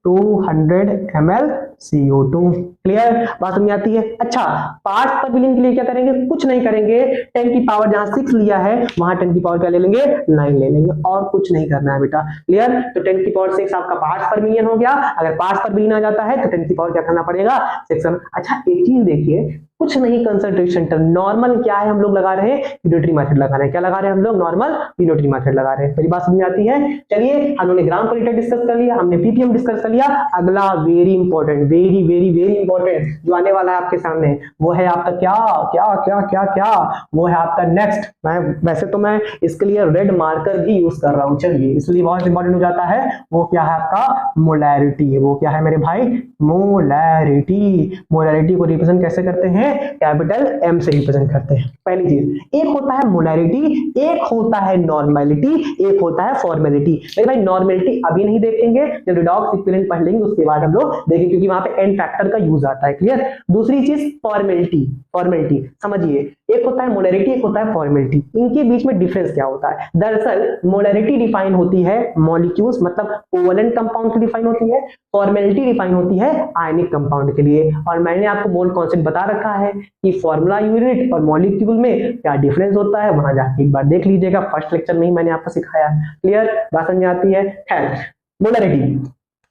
200 ml CO2। Clear, बात समझ आती है। अच्छा पार्ट्स पर बिलियन के लिए क्या करेंगे, कुछ नहीं करेंगे, 10 की पावर जहां 6 लिया है वहां 10 की पावर क्या ले लेंगे, 9 ले लेंगे, और कुछ नहीं करना है बेटा। क्लियर। तो 10 की पावर 6 आपका पार्ट्स पर मिलियन हो गया। अगर पार्ट्स पर बिलियन आ जाता है तो 10 की पावर क्या करना पड़ेगा, 6। अच्छा एक चीज देखिए, कुछ नहीं कंसंट्रेशन टर्म, नॉर्मल क्या है हम लोग लगा रहे हैं, यूनिटरी मेथड लगा रहे हैं। क्या लगा रहे हैं हम लोग, नॉर्मल यूनिटरी मेथड लगा रहे हैं। मेरी बात समझ में आती है। चलिए हमने ग्राम पर लीटर डिस्कस कर लिया, हमने ppm डिस्कस कर लिया। अगला very important, very very very important जो आने वाला है आपके सामने, वो है आपका क्या क्या क्या क्या क्या वो है आपका नेक्स्ट। वैसे तो मैं इसके लिए रेड मार्कर भी यूज कर रहा हूं, चलिए इसलिए बहुत इंपॉर्टेंट हो जाता है। वो क्या है आपका, मोलैरिटी। वो क्या है मेरे भाई, मोलैरिटी। मोलैरिटी को रिप्रेजेंट कैसे करते हैं, कैपिटल M से रिप्रेजेंट करते हैं। पहली चीज, एक होता है मोलैरिटी, एक होता है नॉर्मेलिटी, एक होता है फॉर्मेलिटी। मेरे भाई नॉर्मेलिटी अभी नहीं देखेंगे, जब रिडॉक्स इक्विवेलेंट पढ़ लेंगे उसके बाद हम लोग देखेंगे, क्योंकि वहां पे एन फैक्टर का यूज आता है। क्लियर। दूसरी चीज फॉर्मेलिटी। फॉर्मेलिटी समझिए, एक होता है मोलैरिटी, एक होता है फॉर्मेलिटी। इनके बीच में डिफरेंस क्या होता है, दरअसल मोलैरिटी डिफाइन होती है मॉलिक्यूल्स मतलब कोवेलेंट कंपाउंड की डिफाइन होती है, फॉर्मेलिटी डिफाइन होती है आयनिक कंपाउंड के लिए। और मैंने आपको मोल कॉन्सेप्ट बता रखा है कि फॉर्मूला यूनिट और मॉलिक्यूल में क्या डिफरेंस होता है, वहां जाके एक बार देख लीजिएगा, फर्स्ट लेक्चर में ही मैंने आपको सिखाया। क्लियर, बात समझ आती है। खैर मोलैरिटी,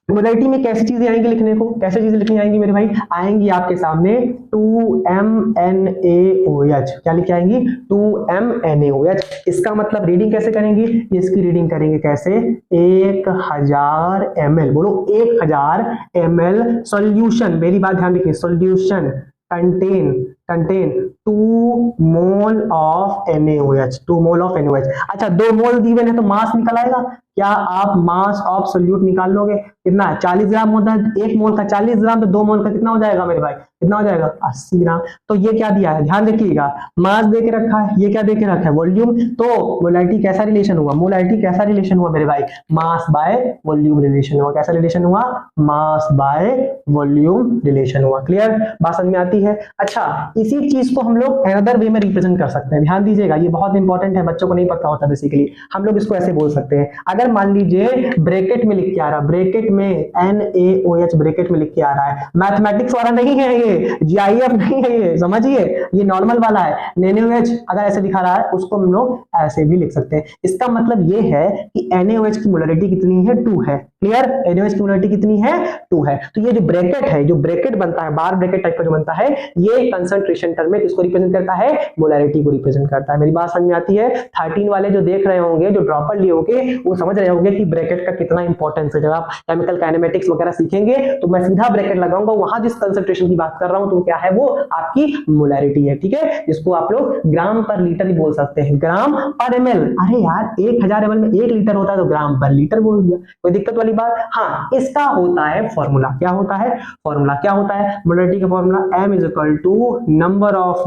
मोलैरिटी में कैसी चीजें आएंगी लिखने को, कैसे चीजें लिखनी आएंगी मेरे भाई, आएंगी आपके सामने 2MnAOH। क्या लिख आएंगी, 2MnAOH। इसका मतलब रीडिंग कैसे करेंगी, इसकी रीडिंग करेंगे कैसे, 1000 ml, बोलो 1000 ml सॉल्यूशन। मेरी बात ध्यान रखिए, solution contain 2 mole of NaOH, 2 mole of NaOH। अच्छा 2 मोल गिवन है तो मास निकल आएगा। क्या आप मास ऑफ सोल्यूट निकाल लोगे? कितना 40 ग्राम होता है, 1 मोल का 40 ग्राम, तो 2 मोल का कितना हो जाएगा मेरे भाई? कितना हो जाएगा? 80 ग्राम। तो ये क्या दिया है, ध्यान रखिएगा, मास दे के रखा है, ये क्या दे के रखा है? वॉल्यूम। तो मोलैरिटी कैसा रिलेशन हुआ? मोलैरिटी कैसा रिलेशन हुआ मेरे भाई? मास बाय वॉल्यूम रिलेशन हुआ। कैसा रिलेशन हुआ? मास बाय वॉल्यूम रिलेशन हुआ। क्लियर? बात समझ में आती है? अच्छा इसी चीज को हम लोग अनदर वे में रिप्रेजेंट कर सकते हैं। ध्यान दीजिएगा, ये बहुत इंपॉर्टेंट है, बच्चों को नहीं पता होता बेसिकली। हम लोग इसको ऐसे बोल सकते हैं, अगर मान लीजिए ब्रैकेट में लिख के आ रहा, ब्रैकेट में NaOH ब्रैकेट में लिख के आ रहा है, मैथमेटिक्स वाला नहीं है ये, GIF नहीं है ये, समझिए, ये नॉर्मल वाला है। NaOH अगर ऐसे दिखा रहा है उसको हम लोग ऐसे भी लिख सकते हैं। इसका मतलब ये है कि NaOH की मोलैरिटी कितनी है? 2 है। क्लियर? NaOH की मोलैरिटी कितनी है? 2 है। तो ये जो ब्रैकेट है, जो ब्रैकेट बनता है, बार ब्रैकेट टाइप का जो बनता है, ये कंसंट्रेशन टर्म में किसको रिप्रेजेंट करता है? मोलैरिटी को रिप्रेजेंट करता है। मेरी बात समझ में आती है? 13 वाले जो देख रहे होंगे, जो ड्रॉपर लिए होंगे, वो समझ रहे होंगे कि ब्रैकेट का कितना इंपॉर्टेंस है। जब आप केमिकल काइनेमेटिक्स वगैरह सीखेंगे तो मैं सीधा ब्रैकेट लगाऊंगा, वहां जिस कंसंट्रेशन की बात कर रहा हूं तो क्या है? वो आपकी मोलैरिटी है। ठीक है? जिसको आप लोग ग्राम पर लीटर भी बोल सकते हैं, ग्राम पर ml। अरे यार 1000 ml में 1 लीटर होता है तो ग्राम पर लीटर बोल दिया, कोई दिक्कत वाली बात? हाँ, इसका होता है फॉर्मूला। क्या होता है? फॉर्मूला क्या होता है? मोलैरिटी का formula M is equal to number of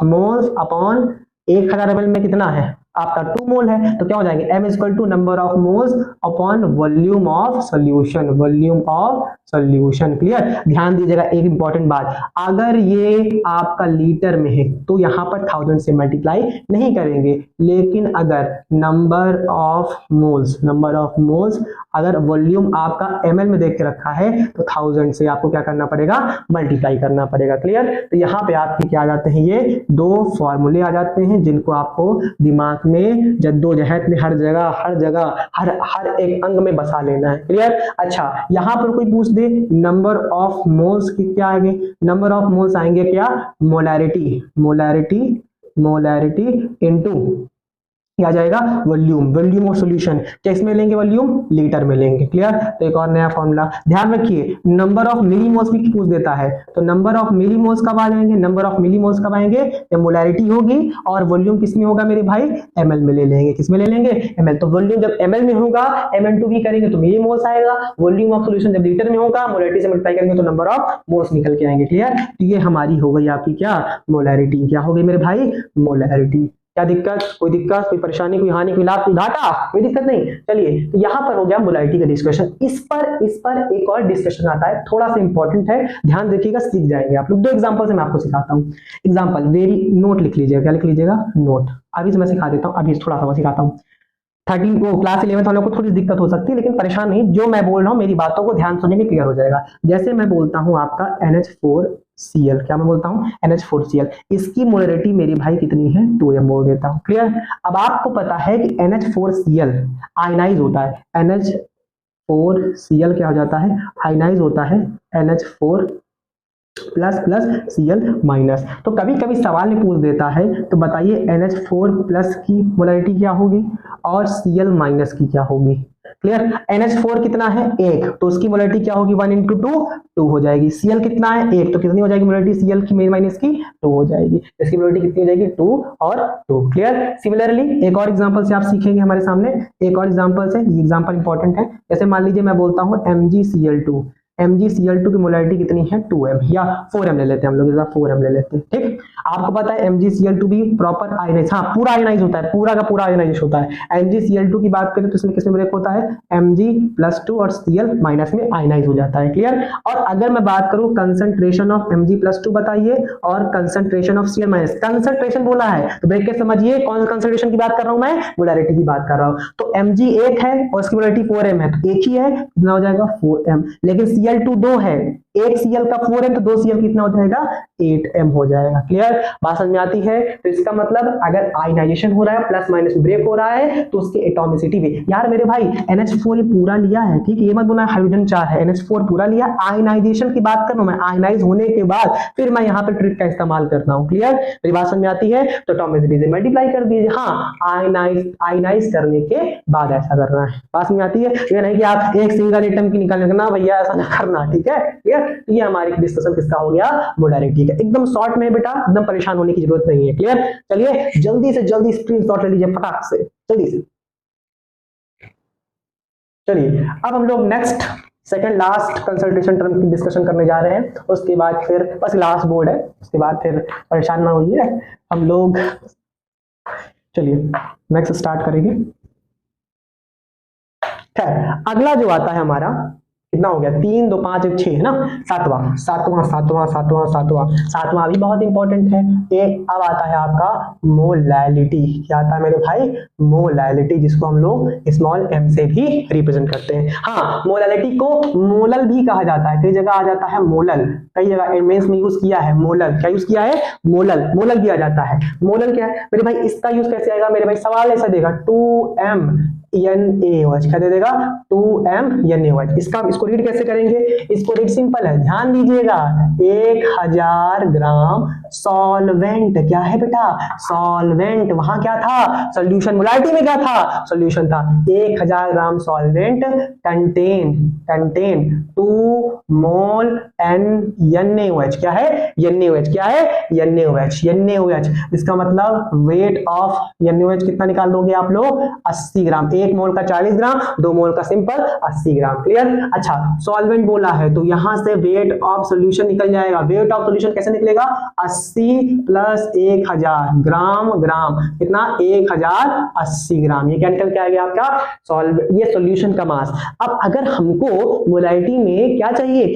moles upon 1000 ml में कितना है आपका? 2 मोल है, तो क्या हो जाएंगे? M is equal to number of moles upon volume of solution, volume of solution. Clear? ध्यान दीजिएगा एक इंपॉर्टेंट बात, अगर ये आपका लीटर में है तो यहाँ पर 1000 से मल्टीप्लाई नहीं करेंगे, लेकिन अगर नंबर ऑफ मोल्स अगर वॉल्यूम आपका ml में देख के रखा है तो 1000 से आपको क्या करना पड़ेगा? मल्टीप्लाई करना पड़ेगा। क्लियर? तो यहाँ पे आपके क्या आ जाते हैं? ये 2 फॉर्मूले आ जाते हैं, जिनको आपको दिमाग में जद्दोजहद में हर जगह हर एक अंग में बसा लेना है। क्लियर? अच्छा यहाँ पर कोई पूछ दे नंबर ऑफ मोल्स की क्या आएंगे? नंबर ऑफ मोल्स आएंगे क्या? मोलैरिटी इनटू क्या जाएगा? Volume of solution. किस में लेंगे? वॉल्यूम लीटर में लेंगे। क्लियर? तो एक और नया फॉर्मूला ध्यान रखिए, नंबर ऑफ मिलीमोल्स भी पूछ देता है, तो नंबर ऑफ मिलीमोल्स कब आ जाएंगे? नंबर ऑफ मिलीमोल्स कब आएंगे? जब मोलैरिटी होगी और वॉल्यूम किस में होगा मेरे भाई? ml में ले लेंगे। किस में ले लेंगे? ml। तो वॉल्यूम जब ml में होगा, ml2 भी करेंगे तो मिलीमोल्स आएगा। वॉल्यूम ऑफ सॉल्यूशन जब लीटर में होगा, मोलैरिटी से मल्टीप्लाई करेंगे तो नंबर ऑफ मोल्स निकल के आएंगे। क्लियर? तो ये हमारी हो गई आपकी क्या? मोलैरिटी। क्या हो गई मेरे भाई? मोलैरिटी। क्या दिक्कत? कोई दिक्कत, कोई परेशानी, कोई हानि, कोई लाभ, कोई घाटा? कोई दिक्कत नहीं। चलिए, तो यहाँ पर हो गया मोलैरिटी का डिस्कशन। इस पर एक और डिस्कशन आता है, थोड़ा सा इंपॉर्टेंट है, ध्यान देखिएगा, सीख जाएंगे आप लोग। 2 एग्जांपल से मैं आपको सिखाता हूँ। एग्जांपल वेरी नोट लिख लीजिएगा। क्या लिख लीजिएगा? नोट। अभी से मैं सिखा देता हूँ, अभी थोड़ा सा मैं सिखाता हूँ। 13 को क्लास 11 वालों को थोड़ी दिक्कत हो सकती है, लेकिन परेशान नहीं, जो मैं बोल रहा हूँ मेरी बातों को ध्यान सुनने में क्लियर हो जाएगा। जैसे मैं बोलता हूँ आपका NH4Cl, क्या मैं बोलता हूँ? NH4Cl, इसकी मोलैरिटी मेरी भाई कितनी है? 2m बोल देता हूँ। क्लियर? अब आपको पता है कि NH4Cl आयनाइज होता है, NH4Cl क्या हो जाता है? आयनाइज होता है, NH4 प्लस Cl माइनस। तो कभी कभी सवाल में पूछ देता है, तो बताइए NH4 प्लस की मोलैरिटी क्या होगी और Cl माइनस की क्या होगी? क्लियर? NH4 कितना है? 1, तो उसकी मोलैरिटी क्या होगी? 1 × 2 हो जाएगी। Cl कितना है? 1, तो कितनी हो जाएगी मोलैरिटी Cl की माइनस की? 2 हो जाएगी। इसकी मोलैरिटी कितनी हो जाएगी? 2 और 2। क्लियर? सिमिलरली एक और एग्जांपल से आप सीखेंगे हमारे सामने, एक और एग्जांपल से, ये एग्जांपल इंपॉर्टेंट है। जैसे मान लीजिए मैं बोलता हूँ MgCl2 की मोलैरिटी कितनी है? 2m, या 4m ले लेते हैं हम लोग, 4m ले लेते हैं। ठीक? आपको पता है MgCl2 भी प्रॉपर आयनाइज, हाँ पूरा आयनाइज होता है, पूरा का पूरा आयनाइज होता है। MgCl2 की बात करें तो इसमें किसमें ब्रेक होता है? Mg+2 और Cl माइनस में आयनाइज हो जाता है। क्लियर? और अगर मैं बात करूं कंसंट्रेशन ऑफ Mg+2 बताइए और concentration of Cl minus, concentration बोला है तो ब्रैकेट समझिए कौन सा कंसंट्रेशन की बात कर रहा हूं मैं? मोलैरिटी की बात कर रहा हूं। तो Mg 1 है और इसकी मोलैरिटी 4m है, तो एक ही है, कितना हो जाएगा? 4m। लेकिन Cl2 2 है, एक Cl का 4m तो 2 Cl कितना हो जाएगा? 8m हो जाएगा। क्लियर? बात समझ में आती है? तो इसका मतलब अगर आयनाइजेशन हो रहा है, प्लस माइनस ब्रेक हो रहा है, तो उसकी एटॉमिसिटी भी, यार मेरे भाई NH4 ये पूरा लिया है, ठीक है, ये मत बोलना हाइड्रोजन 4 है, NH4 पूरा लिया। आयनाइजेशन की बात कर रहा हूं मैं, आयनाइज होने के बाद फिर मैं यहाँ पे ट्रिक का इस्तेमाल करता हूँ। क्लियर? मेरी बात समझ में आती है? तो एटॉमिसिटी से मल्टीप्लाई कर दीजिए। हाँ, आयनाइज करने के बाद ऐसा करना है। बात समझ में आती है? ये नहीं कि आप एक सिंगल एटम की निकालना, भैया ऐसा ना करना। ठीक है? तो ये हमारी डिस्कशन किसका हो गया, मोडालिटी का। एकदम शॉर्ट में बेटा, एकदम परेशान होने की जरूरत नहीं है। क्लियर? चलिए जल्दी से जल्दी स्क्रीनशॉट ले लीजिए फटाक से, जल्दी से। चलिए अब हम लोग next second last consultation term की डिस्कशन करने जा रहे हैं। उसके बाद फिर बस लास्ट बोर्ड है, उसके बाद फिर परेशान ना होइए हम लोग। चलिए नेक्स्ट स्टार्ट करेंगे। खैर अगला जो आता है हमारा कितना हो गया, 3 2 5 1 6 है ना, सातवां भी बहुत इंपॉर्टेंट है। एक अब आता है आपका मोलैलिटी। क्या आता है मेरे भाई, मोलैलिटी, जिसको हम लोग स्मॉल m से भी रिप्रेजेंट करते हैं। हाँ, मोलैलिटी को मोलल भी कहा जाता है, कई जगह आ जाता है मोलल, कई जगह मेंस में यूज किया है मोलल। क्या यूज किया है, मोलल, मोलल किया जाता है। मोलल क्या है मेरे भाई, इसका यूज कैसे आएगा मेरे भाई, सवाल ऐसा देगा 2m NaOH, क्या दे देगा 2m NaOH। इसको रीड कैसे करेंगे, इसको रीड सिंपल है, ध्यान दीजिएगा। 1000 ग्राम सॉल्वेंट, क्या है बेटा, सॉल्वेंट, वहां क्या था, सॉल्यूशन, मोलारिटी में क्या था, सॉल्यूशन था। 1000 ग्राम सॉल्वेंट कंटेन 2 मोल NaOH, क्या है NaOH, क्या है NaOH। इसका मतलब वेट ऑफ NaOH कितना निकाल दोगे आप लोग, 80 ग्राम। 1 मोल का 40 ग्राम, 2 मोल का सिंपल 80 ग्राम। क्लियर? अच्छा सॉल्वेंट बोला है तो यहां से वेट ऑफ सॉल्यूशन निकल जाएगा। वेट ऑफ सॉल्यूशन कैसे निकलेगा, 80 प्लस 1000 ग्राम, कितना 1080 ग्राम। ये क्या निकल के आएगा आपका ये सॉल्यूशन का मास। अब अगर हमको मोलारिटी में क्या चाहिए,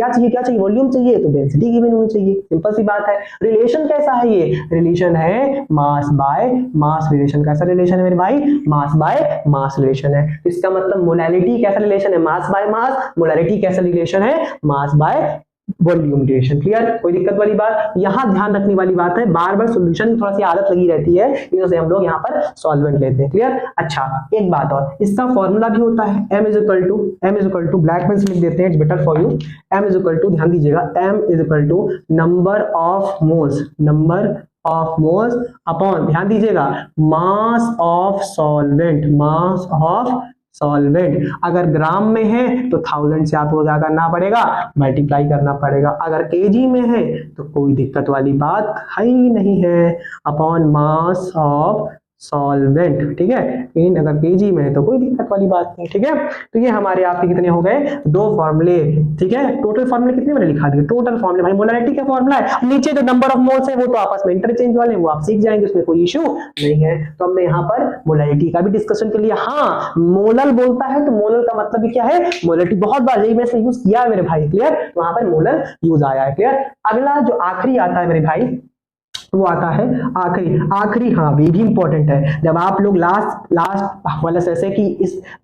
वॉल्यूम चाहिए, तो डेंसिटी गिवन होनी चाहिए, सिंपल सी बात है। रिलेशन कैसा है, ये रिलेशन है मास बाय मास रिलेशन। कैसा रिलेशन है मेरे भाई, मास बाय मास रिलेशन है। इसका मतलब मोलारिटी कैसा रिलेशन है, मास बाय मास, मोलारिटी कैसा रिलेशन है, mass by volume relation. Clear? कोई दिक्कत वाली बात, यहां ध्यान रखने वाली बात है, बार बार सॉल्यूशन थोड़ा सी आदत लगी रहती है, इस वजह से हम लोग यहाँ पर सॉल्वेंट लेते हैं। क्लियर? अच्छा एक बात और, इसका फॉर्मूला भी होता है m is equal to black pen से लिख देते हैं, it's better for you. m is equal to, ध्यान दीजिएगा, m is equal to number of moles upon, ध्यान दीजिएगा, मास ऑफ सॉल्वेंट। अगर ग्राम में है तो 1000 से आपको क्या करना पड़ेगा, मल्टीप्लाई करना पड़ेगा। अगर केजी में है तो कोई दिक्कत वाली बात है ही नहीं है, अपॉन मास ऑफ सॉल्वेंट। ठीक है, इन अगर केजी में है तो कोई दिक्कत वाली बात नहीं। ठीक है, तो ये हमारे आपके कितने हो गए, 2 फॉर्मूले। ठीक है, टोटल फॉर्मूले कितने मैंने लिखा दिया, टोटल फॉर्मूले भाई मोलैरिटी का फॉर्मूला है। नीचे जो नंबर ऑफ मोल्स है वो तो आपस में इंटरचेंज वाले हैं, वो आप सीख जाएंगे, उसमें कोई इशू नहीं है। तो हमने यहाँ पर मोलैरिटी का भी डिस्कशन कर लिया। हाँ, मोलल बोलता है तो मोलल का मतलब भी क्या है, मोलैरिटी। बहुत बार यही मैंने यूज किया है मेरे भाई। क्लियर? तो वहां पर मोलल यूज आया है। क्लियर? अगला जो आखिरी आता है मेरे भाई, वो आता है आखिरी। हाँ, ये भी इंपॉर्टेंट है। जब आप लोग लास्ट वाला ऐसे कि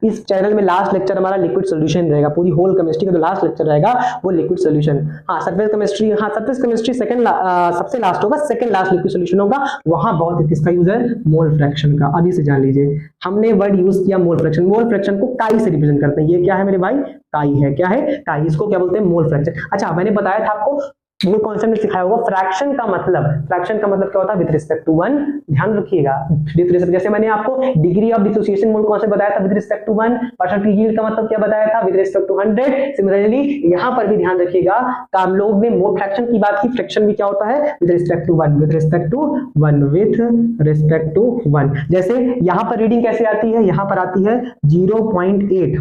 इस चैनल में लास्ट लेक्चर हमारा लिक्विड सॉल्यूशन रहेगा, पूरी होल केमिस्ट्री का जो लास्ट लेक्चर रहेगा वो लिक्विड सॉल्यूशन। हाँ, सरफेस केमिस्ट्री सेकंड सबसे लास्ट होगा, सेकंड लास्ट लिक्विड सॉल्यूशन होगा। वहां बहुत किसका यूज है, मोल फ्रैक्शन का। अभी से जान लीजिए, हमने वर्ड यूज किया मोल फ्रैक्शन। मोल फ्रैक्शन को काई से रिप्रेजेंट करते हैं। ये क्या है मेरे भाई, काई है। क्या है, काई। इसको क्या बोलते हैं, मोल फ्रैक्शन। अच्छा, मैंने बताया था आपको, वो कॉन्सेप्ट में सिखाया होगा, फ्रैक्शन का मतलब क्या होता है, विद रिस्पेक्ट टू 1। ध्यान रखिएगा, जैसे मैंने आपको degree of dissociation mole concept बताया था, with respect to 1। Percent yield का मतलब क्या बताया था, विद रिस्पेक्ट टू 100। सिमिलरली यहाँ पर भी ध्यान रखिएगा, हम लोग ने मोल फ्रैक्शन की बात की, फ्रैक्शन भी क्या होता है, with respect to 1, with respect to 1। जैसे यहाँ पर रीडिंग कैसे आती है, यहाँ पर आती है 0.8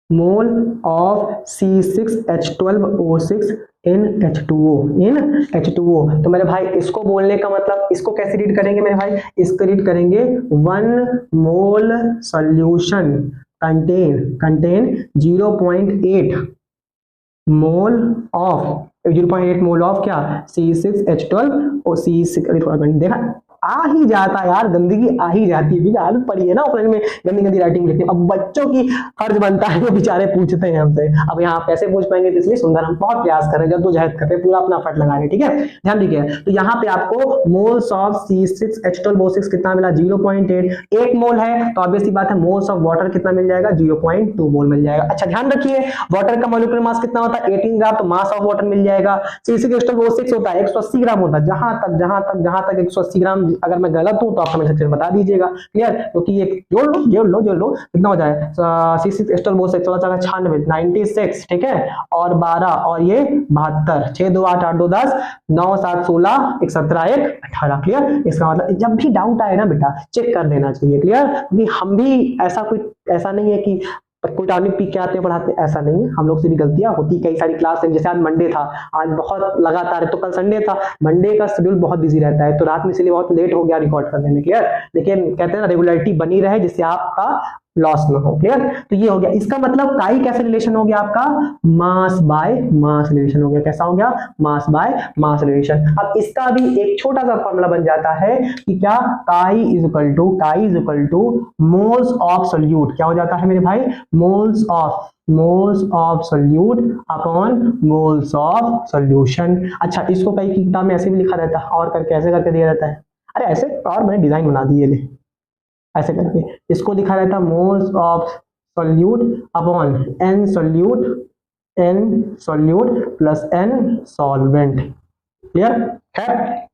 mole of C6H12O6 in H2O। तो मेरे भाई इसको बोलने का मतलब, इसको कैसे रीड करेंगे मेरे भाई, इसको रीड करेंगे 1 मोल सॉल्यूशन कंटेन 0.8 मोल ऑफ क्या, C6H12O6। देखा, आ ही जाता है यार, गंदगी आ ही जाती है, आदत पड़ी है ना ऑफलाइन में गंदी राइटिंग लिखने। अब बच्चों की फर्ज बनता है, वो बेचारे पूछते हैं हमसे। अब यहाँ कैसे पूछ पाएंगे, तो इसलिए सुंदर हम बहुत प्रयास कर रहे हैं, जद्दोजहद कर रहे हैं, पूरा अपना एफर्ट लगा रहे हैं। ठीक है, ध्यान दीजिए। तो यहाँ पे आपको मोल्स ऑफ C6H12O6 कितना मिला, 0.8। 1 मोल है तो ऑब्वियस सी बात है, मोल्स ऑफ वाटर कितना मिल जाएगा, 0.2 मोल मिल जाएगा। अच्छा ध्यान रखिए, वाटर का मॉलिक्यूलर मास कितना होता है, 18 ग्राम, तो मास ऑफ वाटर मिल जाएगा। C6H12O6 होता है 180 ग्राम होता है। जहां तक 180 ग्राम अगर मैं गलत हूं तो आप कमेंट सेक्शन में बता दीजिएगा। क्लियर, क्योंकि ये जोड़ लो कितना हो जाए 66 एक्स्ट्रा बोल सकते 96 96, ठीक है, और 12 और ये 72, 6 2 8 8 2 10 9 7 16 1 17 1 18। क्लियर, इसका मतलब जब भी डाउट आए ना बेटा चेक कर लेना चाहिए। क्लियर, क्योंकि हम भी ऐसा नहीं है कि कोई टॉपिक पी के आते हैं पढ़ाते, ऐसा नहीं है, हम लोग से भी गलतियां होती। कई सारी क्लास है, जैसे आज मंडे था, आज बहुत लगातार है, तो कल संडे था, मंडे का शेड्यूल बहुत बिजी रहता है, तो रात में इसलिए बहुत लेट हो गया रिकॉर्ड करने में। क्लियर, लेकिन कहते हैं ना रेगुलरिटी बनी रहे जिससे आपका लॉस ना हो। क्लियर, तो ये हो गया। इसका मतलब काई कैसे रिलेशन हो गया आपका, मास बाय मास रिलेशन हो गया। कैसा हो गया, मास बाय मास रिलेशन। अब इसका भी एक छोटा सा फॉर्मूला बन जाता है कि क्या, काई is equal two moles of solute. क्या हो जाता है मेरे भाई, moles of solute upon moles of solution. अच्छा, इसको कई की किताब में ऐसे भी लिखा रहता है और करके ऐसे करके दिया रहता है। अरे ऐसे और मैंने डिजाइन बना दिए, ले ऐसे करके इसको लिखा रहता moles of solute upon N solute plus N solvent. Clear है,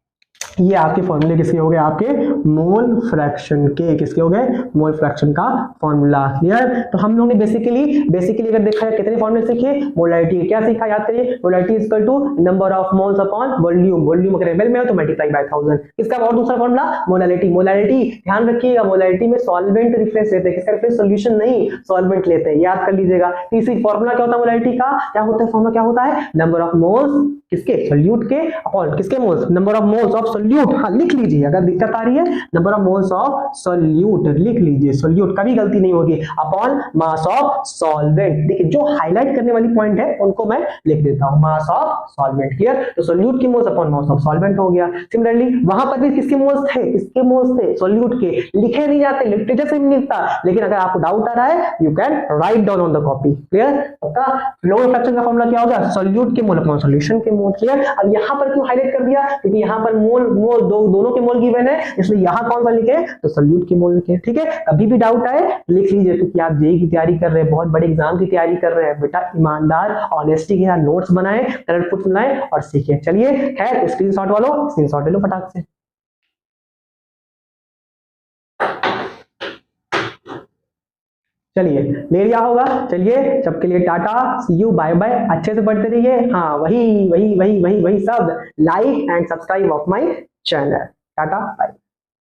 ये आपके फॉर्मूले किसके हो गए, आपके मोल फ्रैक्शन के। किसके हो गए, मोल फ्रैक्शन का फॉर्मूला। क्लियर, तो हम लोगों ने बेसिकली अगर देखा है कितने फॉर्मूले सीखे, मोलारिटी क्या सीखा, याद करिए, molarity is equal to number of moles upon volume अगर एमएल में हो तो मल्टीप्लाई बाय 1000। इसका और दूसरा फॉर्मूला मोलारिटी ध्यान रखिएगा, मोलारिटी में सॉल्वेंट रेफरेंस लेते हैं, किसका रेफरेंस, सॉल्यूशन नहीं सॉल्वेंट लेते हैं, याद कर लीजिएगा। तीसरी फॉर्मूला क्या होता है मोलारिटी का, क्या होता है फॉर्मूला, क्या होता है, नंबर ऑफ मोल्स किसके, सोल्यूट के अपॉन किसके moles, number of moles of solute. हाँ लिख लीजिए, अगर दिक्कत आ रही है number of moles of solute लिख लीजिए, सोल्यूट कभी गलती नहीं होगी, अपॉन मास ऑफ सॉल्वेंट। देखिए जो हाईलाइट करने वाली पॉइंट है उनको मैं लिख देता हूं, मास ऑफ सॉल्वेंट। क्लियर, तो सोल्यूट की moles upon mass of solvent हो गया। सिमिलरली वहां पर भी किसके मोल्स थे, सोल्यूट के, लिखे नहीं जाते, लिटरेचर से नहीं लिखता, लेकिन अगर आपको डाउट आ रहा है you can write down on the copy. Clear, पक्का। फ्लो फ्रैक्शन का फॉर्मूला क्या होगा, सोल्यूट के मोल अपॉन सॉल्यूशन के मोल। क्लियर, अब यहां पर क्यों हाईलाइट कर दिया, क्योंकि यहां पर मोल दोनों के मोल गिवन है, इसलिए यहां कौन सा लिखे, तो सोल्यूट के मोल लिखे। ठीक है, कभी भी डाउट आए लिख लीजिए, क्योंकि आप जेईई की तैयारी कर रहे हैं, बहुत बड़े एग्जाम की तैयारी कर रहे हैं बेटा, ईमानदार ऑनेस्टी के साथ नोट्स बनाएं, करंट पुट बनाएं और सीखें। चलिए खैर, स्क्रीनशॉट वालों स्क्रीनशॉट ले लो फटाक से। चलिए ले लिया होगा। चलिए सबके लिए tata, see you, bye bye, अच्छे से पढ़ते रहिए। हाँ वही शब्द, like and subscribe of my channel. Tata bye.